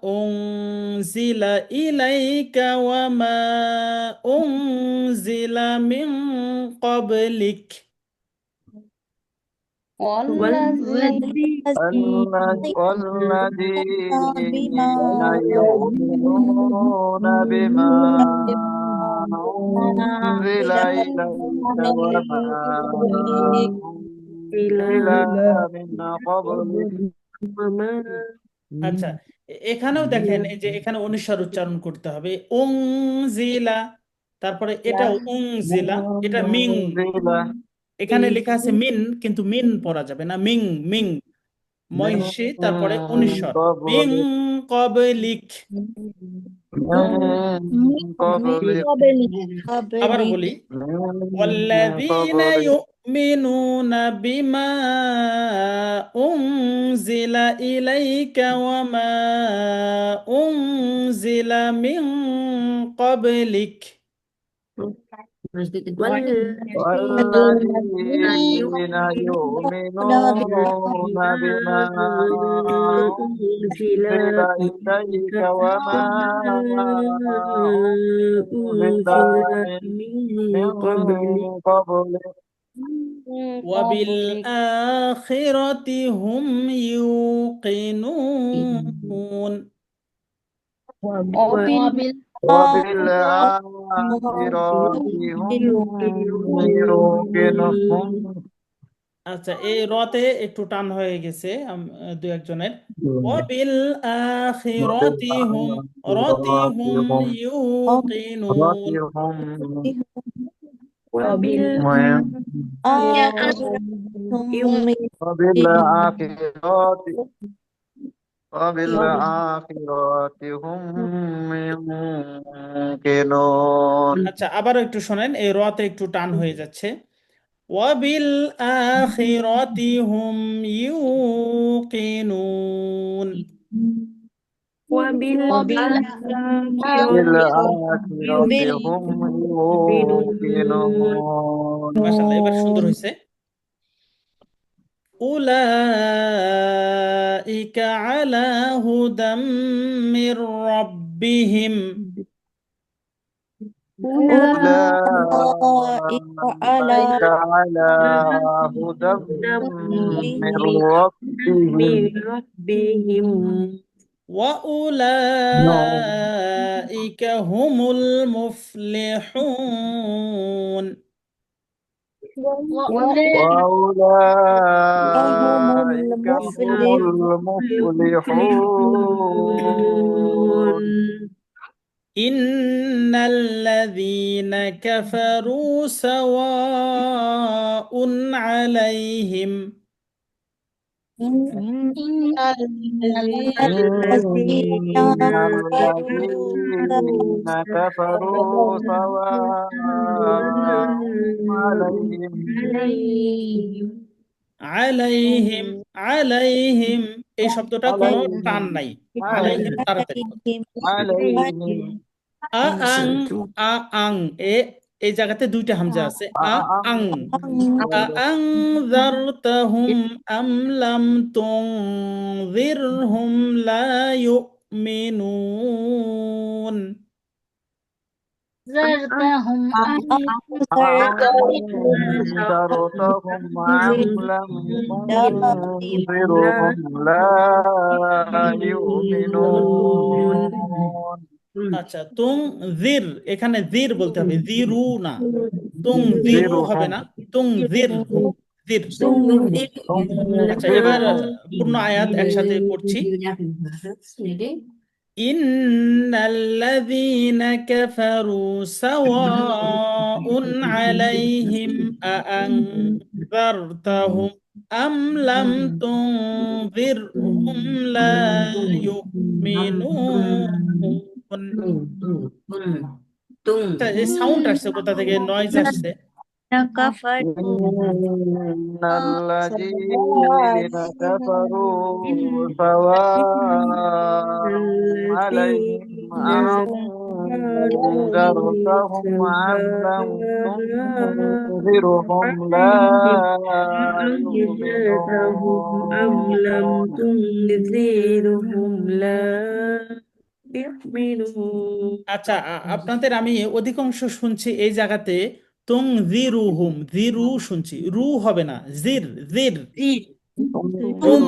أنزل إليك وما أنزل من قبلك والذين يؤمنون بما أنزل إليك وما أنزل من قبلك আচ্ছা এখানেও দেখেন এই যে এখানে অনুস্বার উচ্চারণ করতে হবে উংজিলা তারপরে এটা উংজিলা এটা মিং أنزل এখানে লেখা আছে মিন কিন্তু মিন পড়া যাবে না মিং মিং মহিষী তারপরে من অনুস্বার মিং قبلك কবলিক من قبلك আবার বলি من والذين قبلك يؤمنون بما أنزل إليك وما أنزل من قبلك والذين يؤمنون بما أنزل إليك وما أنزل من قبلك وبالآخرة هم يوقنون وبالآخرة هم يوقنون আচ্ছা এই রতে একটু টান হয়ে গেছে দু একজনের ওয়াবিল আখিরাতি হুম রাতি হুম ইউকিনুন وبالآخرة هم يوقنون আচ্ছা আবার একটু শোনেন এই রতে একটু টান হয়ে যাচ্ছে ওয়াবিল আখিরাতি হুম ইউকিনুন بالآخرة هم يوقنون মাশাআল্লাহ এবার সুন্দর হয়েছে أولئك على هدى من ربهم أولئك على هدى من ربهم وأولئك هم المفلحون وأولئك هم المفلحون إن الذين كفروا سواء عليهم إن الذين كفروا سواء عليهم عليهم এই শব্দটা কোনো টান নাই আলাইহিম তাড়াতাড়ি عليهم আং আং এই জায়গাতে দুইটা হামজা আছে আং আনজারতাহুম আম লাম তুনজিরহুম লা ইউমিনুন زرتهم أنذرتهم أم لم تنذرهم لا يؤمنون আচ্ছা তুনজির এখানে জির বলতে হবে জিরু না তুনজিরু হবে না তুনজিরহুম জির আচ্ছা এবার পূর্ণ আয়াত একসাথে পড়ছি ইন্নাল্লাযীনা কাফারু সাওয়াউন আলাইহিম আআনযারতাহুম আম লাম তুনযিরহুম লা ইউমিনুন। আচ্ছা, এই সাউন্ড আসছে কোথা থেকে, নয়েজ আসছে? إن الذين كفروا سواء عليهم أأنذرتهم أم لم تنذرهم لا يؤمنون আচ্ছা, আপনাদের আমি অধিকাংশ শুনছি এই জায়গাতে তুং জিরুহুম, জিরু শুনছি, রু হবে না, জির জির। তুং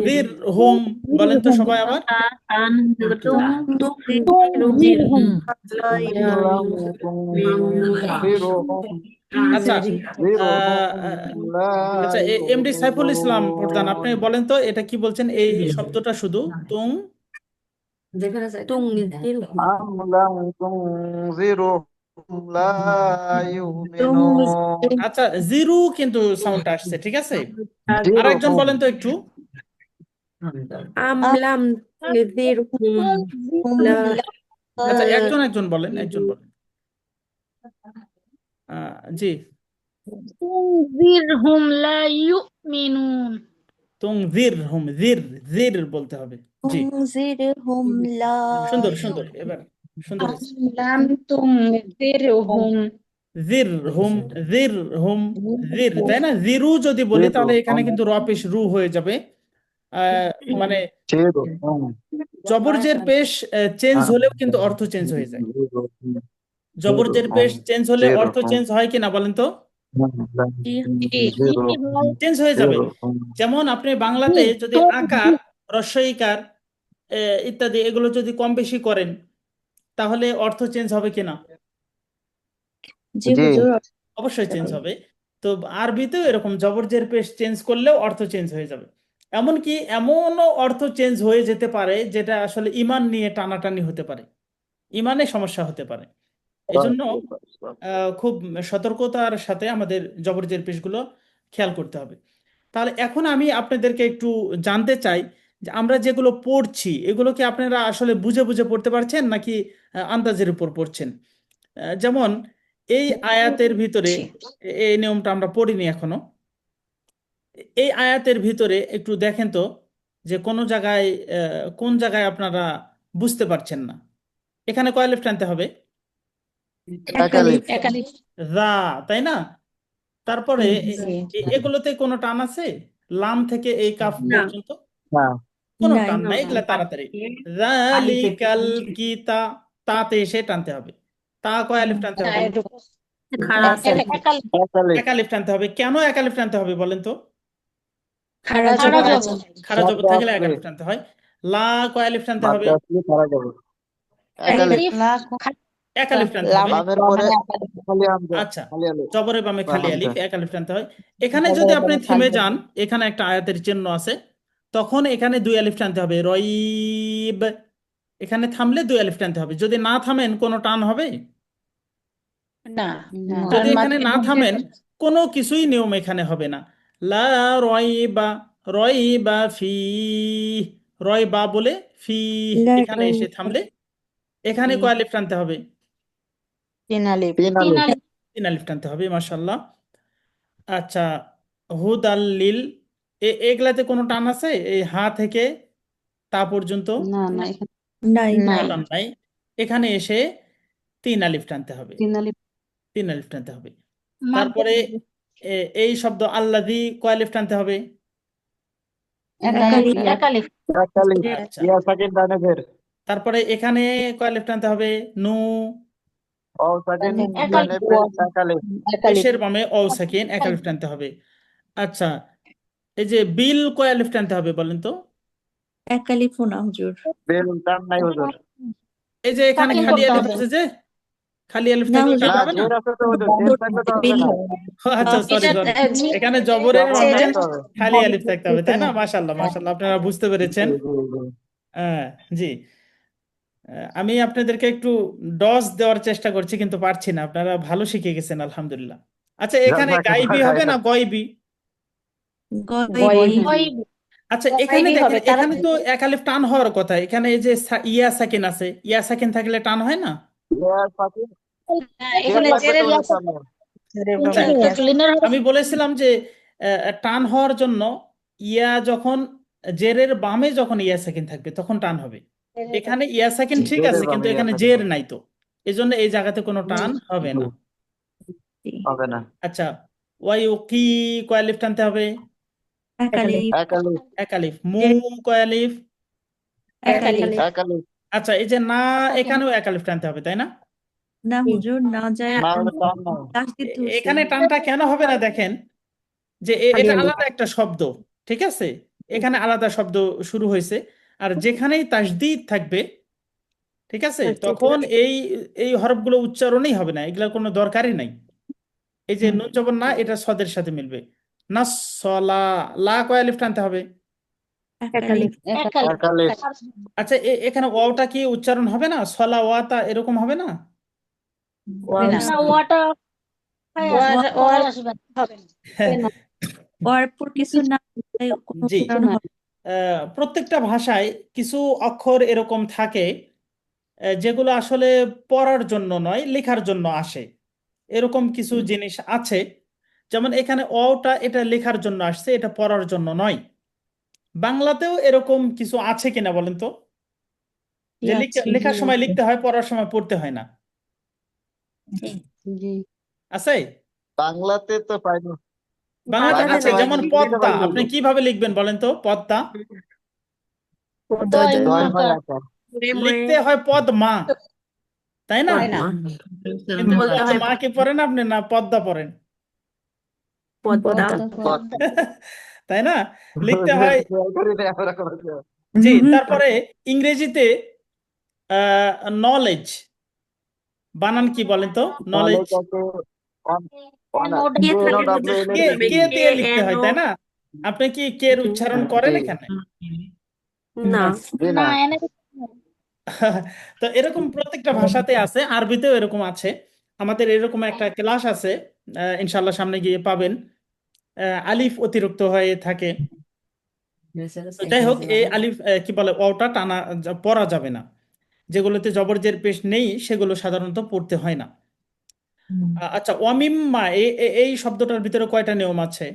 জির হুম বলেন তো সবাই আবার। أم لم تنذرهم আচ্ছা, لا আচ্ছা, এমডি সাইফুল ইসলাম প্রধান, আপনি يؤمنون বলেন তো এটা কি বলছেন, এই শব্দটা শুধু তুং। أم لم تنذرهم لا يؤمنون আচ্ছা, জিরু কিন্তু সাউন্ড আসছে, ঠিক আছে। আর একজন زرهم বলেন তো একটু। আচ্ছা, একজন একজন বলেন, একজন বলেন। জি, তুনজিরহুম লা ইউমিনুন। তুং জির হুম, জির জির বলতে হবে। জি, تنذرهم لا সুন্দর সুন্দর, এবার সুন্দর হয়েছে। লাম তুনজিরহুম। জির হুম, জির হুম, জির, তাই না? জিরু যদি বলি তাহলে এখানে زرهم কিন্তু র পেশ রু হয়ে যাবে। মানে زرهم জবরজের পেশ চেঞ্জ أم হলেও কিন্তু لم অর্থ চেঞ্জ হয়ে যায়। تنذرهم জবরজের পেশ চেঞ্জ হলে অর্থ زرهم চেঞ্জ হয় কিনা বলেন তো? أم لم تنذرهم চেঞ্জ হয়ে যাবে। زرهم যেমন আপনি বাংলাতে যদি আকার, রস্বইকার ইত্যাদি এগুলো যদি কম বেশি করেন তাহলে অর্থ চেঞ্জ হবে কিনা? জি জি হুজুর অবশ্যই চেঞ্জ হবে। তো আরবিতেও এরকম জবরজের পেশ চেঞ্জ করলেও অর্থ চেঞ্জ হয়ে যাবে। এমনকি এমনও অর্থ চেঞ্জ হয়ে যেতে পারে যেটা আসলে ইমান নিয়ে টানাটানি হতে পারে, ইমানে সমস্যা হতে পারে। এজন্য খুব সতর্কতার সাথে আমাদের জবরজের পেশগুলো খেয়াল করতে হবে। তাহলে এখন আমি আপনাদেরকে একটু জানতে চাই যে আমরা যেগুলো পড়ছি এগুলো কি আপনারা আসলে বুঝে বুঝে পড়তে পারছেন নাকি আন্দাজের উপর পড়ছেন? যেমন এই আয়াতের ভিতরে, জি। এই নিয়মটা আমরা পড়িনি এখনো। এই আয়াতের ভিতরে একটু দেখেন তো যে কোনো জায়গায় কোন জায়গায় আপনারা বুঝতে পারছেন না। এখানে কয় আলিফ টানতে হবে? একালিফ একালিফ। রা, তাই না? তারপরে জি। এগুলোতে কোনো টান আছে? লাম থেকে এই কাফ পর্যন্ত না কোনো নাই টান নাই, এগুলা তাড়াতাড়ি। যালিকাল কিতা, তাতে এসে টানতে হবে। তা কয় আলিফ টানতে হবে? একালিফ। একালিফ এক আলিফ টানতে হবে। কেন এক আলিফ টানতে হবে বলেন তো? খারা খারা জবর আছে। জবর। খারা জবর মাদ্দা থাকলে এক আসলে আলিফ টানতে হয়। লা কয় আলিফ টানতে হবে? মাদ্দা আসলে খারা যাবে একালিফ আলিফ এক আলিফ টানতে হবে। লামের পরে খালি হামজা আচ্ছা, খালি আলিফ জবরের বামে বা খালি হামজা আলিফ, এক আলিফ টানতে হয়। এখানে যদি আপনি থেমে যান, এখানে একটা আয়াতের চিহ্ন আছে, তখন এখানে দুই আলিফ টানতে হবে, রয়িব। এখানে থামলে দুই আলিফ টানতে হবে। যদি না থামেন কোনো টান হবে? না। যদি এখানে না থামেন কোনো কিছুই নিয়ম এখানে হবে না। লা রয়বা, রয়বা ফি, রয়বা বলে ফি, এখানে এসে থামলে এখানে কয় আলিফ টানতে হবে? তিন তিন আলিফ আলিফ। তিন আলিফ টানতে হবে, মাশাআল্লাহ। আচ্ছা, হুদাল্লিল, এগুলাতে কোনো টান আছে? এই হা থেকে তা পর্যন্ত নাই কোনো টান নাই। এখানে এসে তিন আলিফ টানতে হবে, তিন আলিফ টানতে হবে। তারপরে এই শব্দ আল্লাযী কয় আলিফ টানতে হবে? একালিফ একালিফ। একালিফ আচ্ছা, ইয়া সাকিন ডানে ফের তারপরে এখানে কয় আলিফ টানতে হবে? নু, ও সাকিন একালিফ। ডানে ফের একালিফ পেশের বামে অ সাকিন, এক আলিফ টানতে হবে। আচ্ছা, এই যে বিল কয় আলিফ টানতে হবে বলেন তো? একালিফও না হুজুর। বেল টান নাই হুজুর এই যে এখানে সাকিন খালি করতে আলিফ হবে। আছে, যে খালি আলিফ না থাকলে হুজুর, টান না হবে না? জোর আছে তো হুজুর জোর থাকলে তো হবে বিল না হবে। আচ্ছা, সরি এটা সরি, এখানে জবরের জবর বামে থাকতে হবে খালি আলিফ থাকতে হবে, তাই না? মাশাআল্লাহ মাশাআল্লাহ, আপনারা বুঝতে পেরেছেন। জি, জি, জি। হ্যাঁ, জি। আমি আপনাদেরকে একটু ডজ দেওয়ার চেষ্টা করছি কিন্তু পারছি না, আপনারা ভালো শিখে গেছেন আলহামদুলিল্লাহ। আচ্ছা, এখানে গাইবি হবে না গয়বি? গয়বি। গয়বি। আচ্ছা, এখানে দেখেন, এখানে তো এক আলিফ টান হওয়ার কথা, এখানে এই যে ইয়া সাকিন আছে, ইয়া সাকিন থাকলে টান হয় না? এখানে জেরের আচ্ছা, লিনের আমি বলেছিলাম যে টান হওয়ার জন্য ইয়া যখন জেরের বামে যখন ইয়া সাকিন থাকবে তখন টান হবে। এখানে ইয়া সাকিন ঠিক জেরের আছে, বামে কিন্তু ইয়া এখানে সাকিন জের নাই, তো এই জন্য এই জায়গাতে কোনো টান হবে না। হবে না। আচ্ছা, ওয়াই কি কয় আলিফ টানতে হবে? এক আলিফ। এক আলিফ, এক আলিফ। মু কয় আলিফ? এক আলিফ। এক আলিফ। আচ্ছা, এই যে না, এখানেও এক আলিফ টানতে হবে তাই না? না হুজুর, না যায় না হলে টান নাই। তাসদিদ ধরছে। এখানে টানটা কেন হবে না দেখেন, যে এটা আলাদা একটা শব্দ, ঠিক আছে, এখানে আলাদা শব্দ শুরু হয়েছে, আর যেখানেই তাসদীদ থাকবে, ঠিক আছে, তখন এই এই হরফগুলো উচ্চারণই হবে না, এগুলোর কোনো দরকারই নাই। এই যে নুন জবর না, এটা সদের সাথে মিলবে না। সলা, লা কয় আলিফ টানতে হবে? এক আলিফ। এক আলিফ। এক আলিফ। আচ্ছা, এখানে ওয়াওটা কি উচ্চারণ হবে না? সলা ওয়াতা এরকম হবে না? না ওয়াটা পরে আসবে না। ওর পর কিছু না তাই কোনো জি, উচ্চারণ হবে প্রত্যেকটা ভাষায় কিছু অক্ষর এরকম থাকে যেগুলো আসলে পড়ার জন্য নয়, লেখার জন্য আসে। এরকম কিছু জিনিস আছে, যেমন এখানে অটা, এটা লেখার জন্য আসছে, এটা পড়ার জন্য নয়। বাংলাতেও এরকম কিছু আছে কিনা বলেন তো, যে লেখার সময় লিখতে হয়, পড়ার সময় পড়তে হয় না? আছে? বাংলাতে তো পাইনি। বাংলাতে বাংলাতে আছে, যেমন ইংরেজিতে পদ্মা, পাইনি আপনি তো। কিভাবে লিখবেন বলেন তো? পদ্মা দয় দয় মাকার। হয় আকার। লিখতে হয় পদ্মা, তাই না? কিন্তু পদ্মা কি পড়েন আপনি, না পদ্মা পড়েন? তাই না? লিখতে হয়। আমরা কোনো কিছু- জি, তারপরে ইংরেজিতে নলেজ বানান কি বলেন তো? নলেজ knowledge আছে, on- on- NOW কে, কে দিয়ে লিখতে হয় তাই না? আপনি কি কে এর উচ্চারণ করেন জি, এখানে? জি না না। এনে তো এরকম প্রত্যেকটা ভাষাতে আছে, আরবিতেও এরকম আছে। আমাদের এরকম একটা ক্লাস আছে, ইনশাল্লাহ সামনে গিয়ে পাবেন। আলিফ অতিরিক্ত হয়ে থাকে, তো যাই হোক, এই আলিফ কি বলে, ওটা টানা পড়া যাবে না। যেগুলোতে জবরজের পেশ নেই সেগুলো সাধারণত পড়তে হয় না। আচ্ছা, ওয়ামিম্মা এই শব্দটার ভিতরে কয়টা নিয়ম আছে?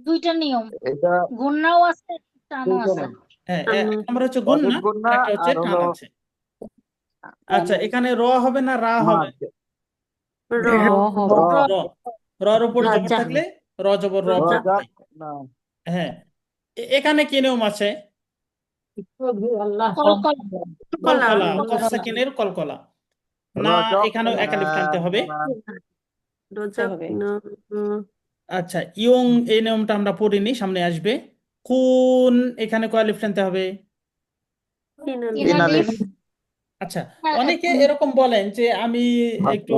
দুইটা নিয়ম, এটা গুণনাও আছে টানও দুইটা আছে। নেই, হ্যাঁ, এক নম্বর হচ্ছে গুণ অজেব না, গুণনা আর একটা হচ্ছে আর টান হলো আছে। আচ্ছা, এখানে র হবে না রা হবে? মাদ। র র, র, রর উপর জবর থাকলে র জবর র রজা পড়তে হয়। না। হ্যাঁ, এখানে কি নিয়ম আছে? কলকল কলকলা, কফ সাকিনের কলকলা না, রজক এখানেও এক আলিফ টানতে হবে। না, আচ্ছা, ইয়ং এই নিয়মটা আমরা পড়িনি, সামনে আসবে। কুন, এখানে কয় আলিফ টানতে হবে? তিন তিন আলিফ। আলিফ। আচ্ছা, অনেকে এরকম বলেন যে আমি একটু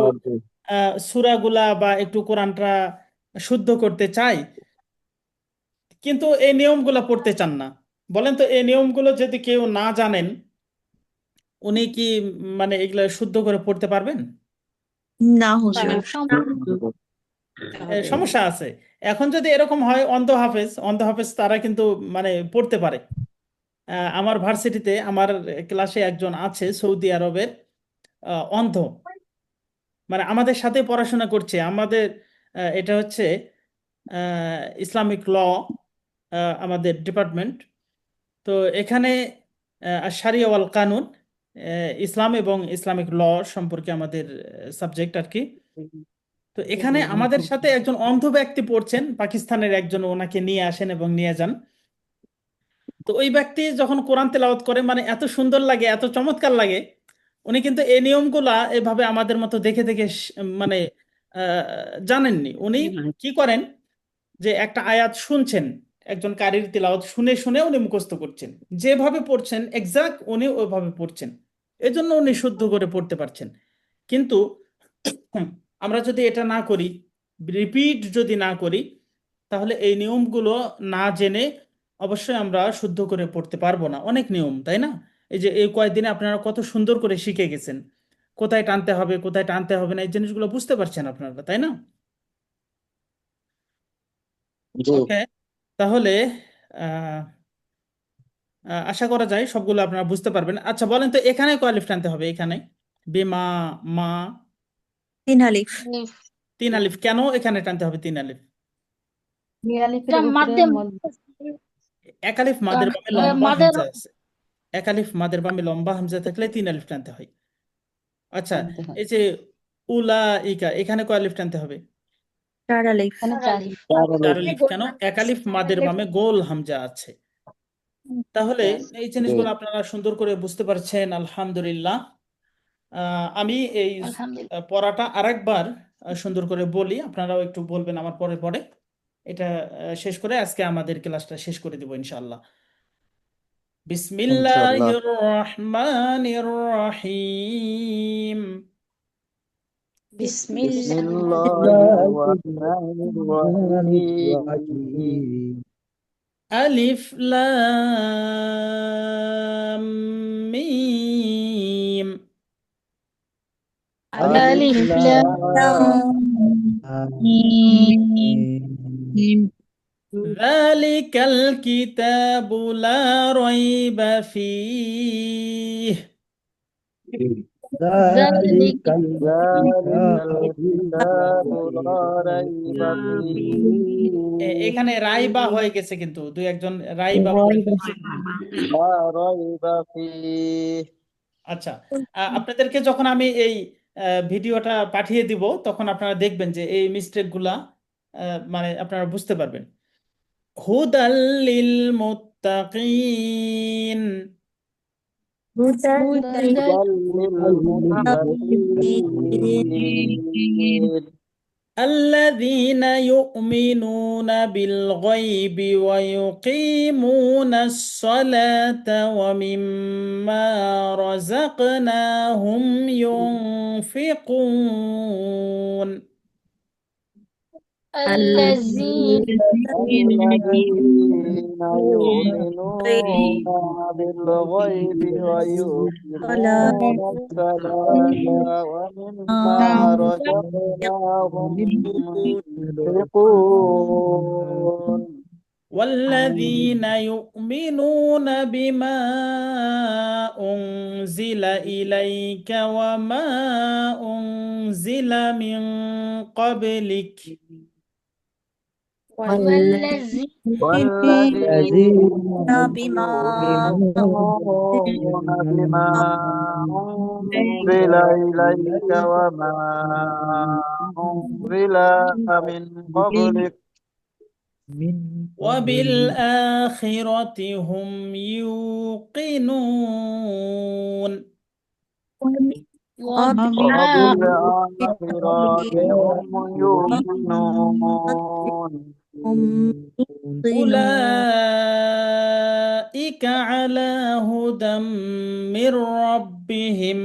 সূরাগুলা বা একটু কোরআনটা শুদ্ধ করতে চাই, কিন্তু এই নিয়মগুলো পড়তে চান না। বলেন তো, এই নিয়মগুলো যদি কেউ না জানেন, উনি কি মানে এগুলো শুদ্ধ করে পড়তে পারবেন? না হুজুর। সমস্যা আছে। এখন যদি এরকম হয়, অন্ধ হাফেজ তারা কিন্তু মানে পড়তে পারে। আমার ভার্সিটিতে আমার ক্লাসে একজন আছে সৌদি আরবের, অন্ধ, মানে আমাদের সাথে পড়াশোনা করছে। আমাদের এটা হচ্ছে ইসলামিক ল, আমাদের ডিপার্টমেন্ট। তো এখানে শারিয়া ওয়াল কানুন, ইসলাম এবং ইসলামিক ল সম্পর্কে আমাদের সাবজেক্ট আর কি। তো এখানে আমাদের সাথে একজন অন্ধ ব্যক্তি পড়ছেন, পাকিস্তানের একজন, ওনাকে নিয়ে আসেন এবং নিয়ে যান। তো ওই ব্যক্তি যখন কোরআন তেলাওয়াত করে, মানে এত সুন্দর লাগে, এত চমৎকার লাগে। উনি কিন্তু এই নিয়মগুলা এভাবে আমাদের মতো দেখে দেখে মানে জানেননি। উনি কি করেন, যে একটা আয়াত শুনছেন, একজন কারীর তিলাওয়াত শুনে শুনে উনি মুখস্থ করছেন, যেভাবে পড়ছেন এক্সাক্ট উনি ওইভাবে পড়ছেন, এজন্য উনি শুদ্ধ করে পড়তে পারছেন। কিন্তু আমরা যদি এটা না করি, রিপিট যদি না করি, তাহলে এই নিয়মগুলো না জেনে অবশ্যই আমরা শুদ্ধ করে পড়তে পারবো না। অনেক নিয়ম, তাই না? এই যে এই কয়েকদিনে আপনারা কত সুন্দর করে শিখে গেছেন, কোথায় টানতে হবে কোথায় টানতে হবে না, এই জিনিসগুলো বুঝতে পারছেন আপনারা, তাই না? জি। ওকে, তাহলে আহ, আশা করা যায় সবগুলো আপনারা বুঝতে পারবেন। আচ্ছা বলেন তো, এখানে কয় আলিফ টানতে হবে? এখানে বিমা, মা, 3 আলিফ। আলিফ। 3 আলিফ কেন এখানে টানতে হবে 3 আলিফ? এটা মাধ্যম। এক আলিফ মাদের বামে লম্বা মাদের হামজা আছে, এক আলিফ মাদের বামে লম্বা হামজা থাকলে 3 আলিফ টানতে হয়। আচ্ছা, এই যে উলা ইকা, এখানে কয় আলিফ টানতে হবে? 4 আলিফ। আলিফ। 4 আলিফ কেন? এক আলিফ মাদের বামে গোল হামজা আছে। তাহলে এই জি। জিনিসগুলো আপনারা সুন্দর করে বুঝতে পারছেন, আলহামদুলিল্লাহ। আমি এই আলহামদুলিল্লাহ। পড়াটা আরেকবার সুন্দর করে বলি, আপনারাও একটু বলবেন আমার পরে পরে। এটা শেষ করে আজকে আমাদের ক্লাসটা শেষ করে দেবো ইনশাআল্লাহ। ইনশাআল্লাহ। বিসমিল্লাহির রহমানির রহিম। বিসমিল্লাহ। বিসমিল্লাহির রহমানির রহিম। আলিফ লাম মিম। আলিফ আলিফ লাম লাম মিম। ذلك الكتاب لا ريب فيه. ذلك ذلك الكتاب الكتاب لا لا ريب ريب فيه এখানে রাইবা হয়ে গেছে, কিন্তু দুই একজন রাইবা পড়ে ফেলছে। لا ريب فيه। আচ্ছা, আপনাদেরকে যখন আমি এই ভিডিওটা পাঠিয়ে দিব তখন আপনারা দেখবেন যে এই মিস্টেক গুলা মানে আপনারা বুঝতে পারবেন। হুদাল্লিল মুত্তাকিন হুদাল هدى للمتقين الذين يؤمنون بالغيب ويقيمون الصلاة ومما رزقناهم ينفقون. الذين الذين يؤمنون بالغيب ويقيمون الصلاة ومما رزقناهم ينفقون والذين يؤمنون بما أنزل إليك وما أنزل من قبلك والذين والذين بما يؤمنون بما أنزل إليك وما أنزل من قبلك وبالآخرة هم يوقنون. وبالآخرة هم يوقنون أولئك على هدى من ربهم.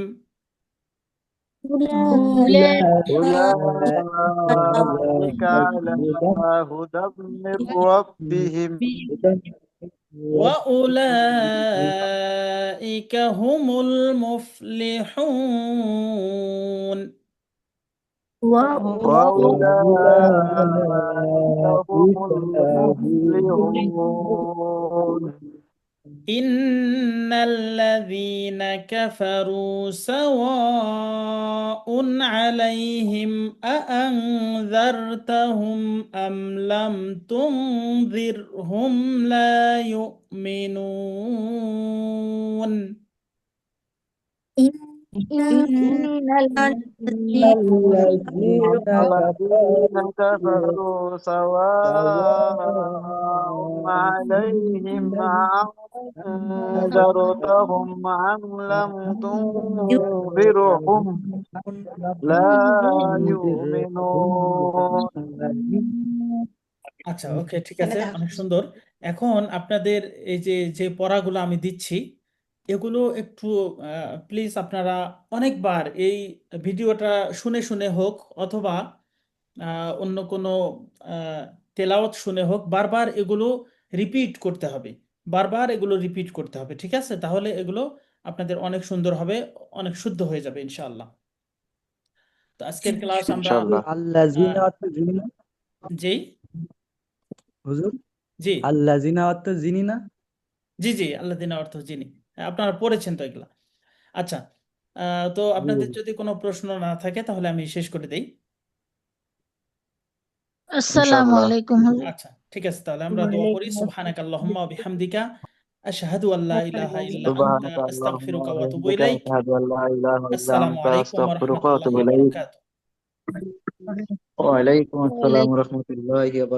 أولئك على هدى من ربهم وأولئك هم المفلحون. وأولئك هم المفلحون إن الذين كفروا سواء عليهم أأنذرتهم أم لم تنذرهم لا يؤمنون. إن الذين الذين الذين كفروا كفروا سواء عليهم أنذرتهم أم لم تنذرهم لا يؤمنون আচ্ছা, ওকে, ঠিক আছে, অনেক সুন্দর। এখন আপনাদের এই যে যে পড়াগুলো আমি দিচ্ছি এগুলো একটু প্লিজ আপনারা অনেকবার এই ভিডিওটা শুনে শুনে হোক অথবা অন্য কোনো তেলাওয়াত শুনে হোক, বারবার এগুলো রিপিট করতে হবে, বারবার এগুলো রিপিট করতে হবে, ঠিক আছে? তাহলে এগুলো আপনাদের অনেক সুন্দর হবে, অনেক শুদ্ধ হয়ে যাবে ইনশাআল্লাহ। তো আজকের ক্লাস আমরা ইনশাআল্লাহ। আল্লাযিনা অর্থ যিনি না জি হুজুর? জি আল্লাযিনা অর্থ যিনি না? জি জি আল্লাযিনা অর্থ যিনি। হ্যাঁ, আপনারা পড়েছেন তো এগুলা। আচ্ছা, তো জি আপনাদের হুজুর। যদি কোনো প্রশ্ন না থাকে তাহলে আমি শেষ করে দেই। আসসালামু ইনশাআল্লাহ। আলাইকুম হুজুর। আচ্ছা, ঠিক আছে, তাহলে আমরা দোয়া করি। সুবহানাকাল্লাহুম্মা ওয়া বিহামদিকা আশহাদু আল্লা ইলাহা ইল্লা আনতা সুবহানাকা আল্লাহুম্মা আস্তাগফিরুকা ওয়া ওয়া আতুবু বিহামদিকা ইলাইক। আশহাদু আল্লা ইলাহা ইল্লা আসসালামু আনতা আলাইকুম ওয়া আস্তাগফিরুকা ওয়া রাহমাতুল্লাহি আতুবু ওয়া ইলাইক। বারাকাতুহু। ওয়া আলাইকুম আসসালাম ওয়া রাহমাতুল্লাহি ওয়া বারাকাতুহু।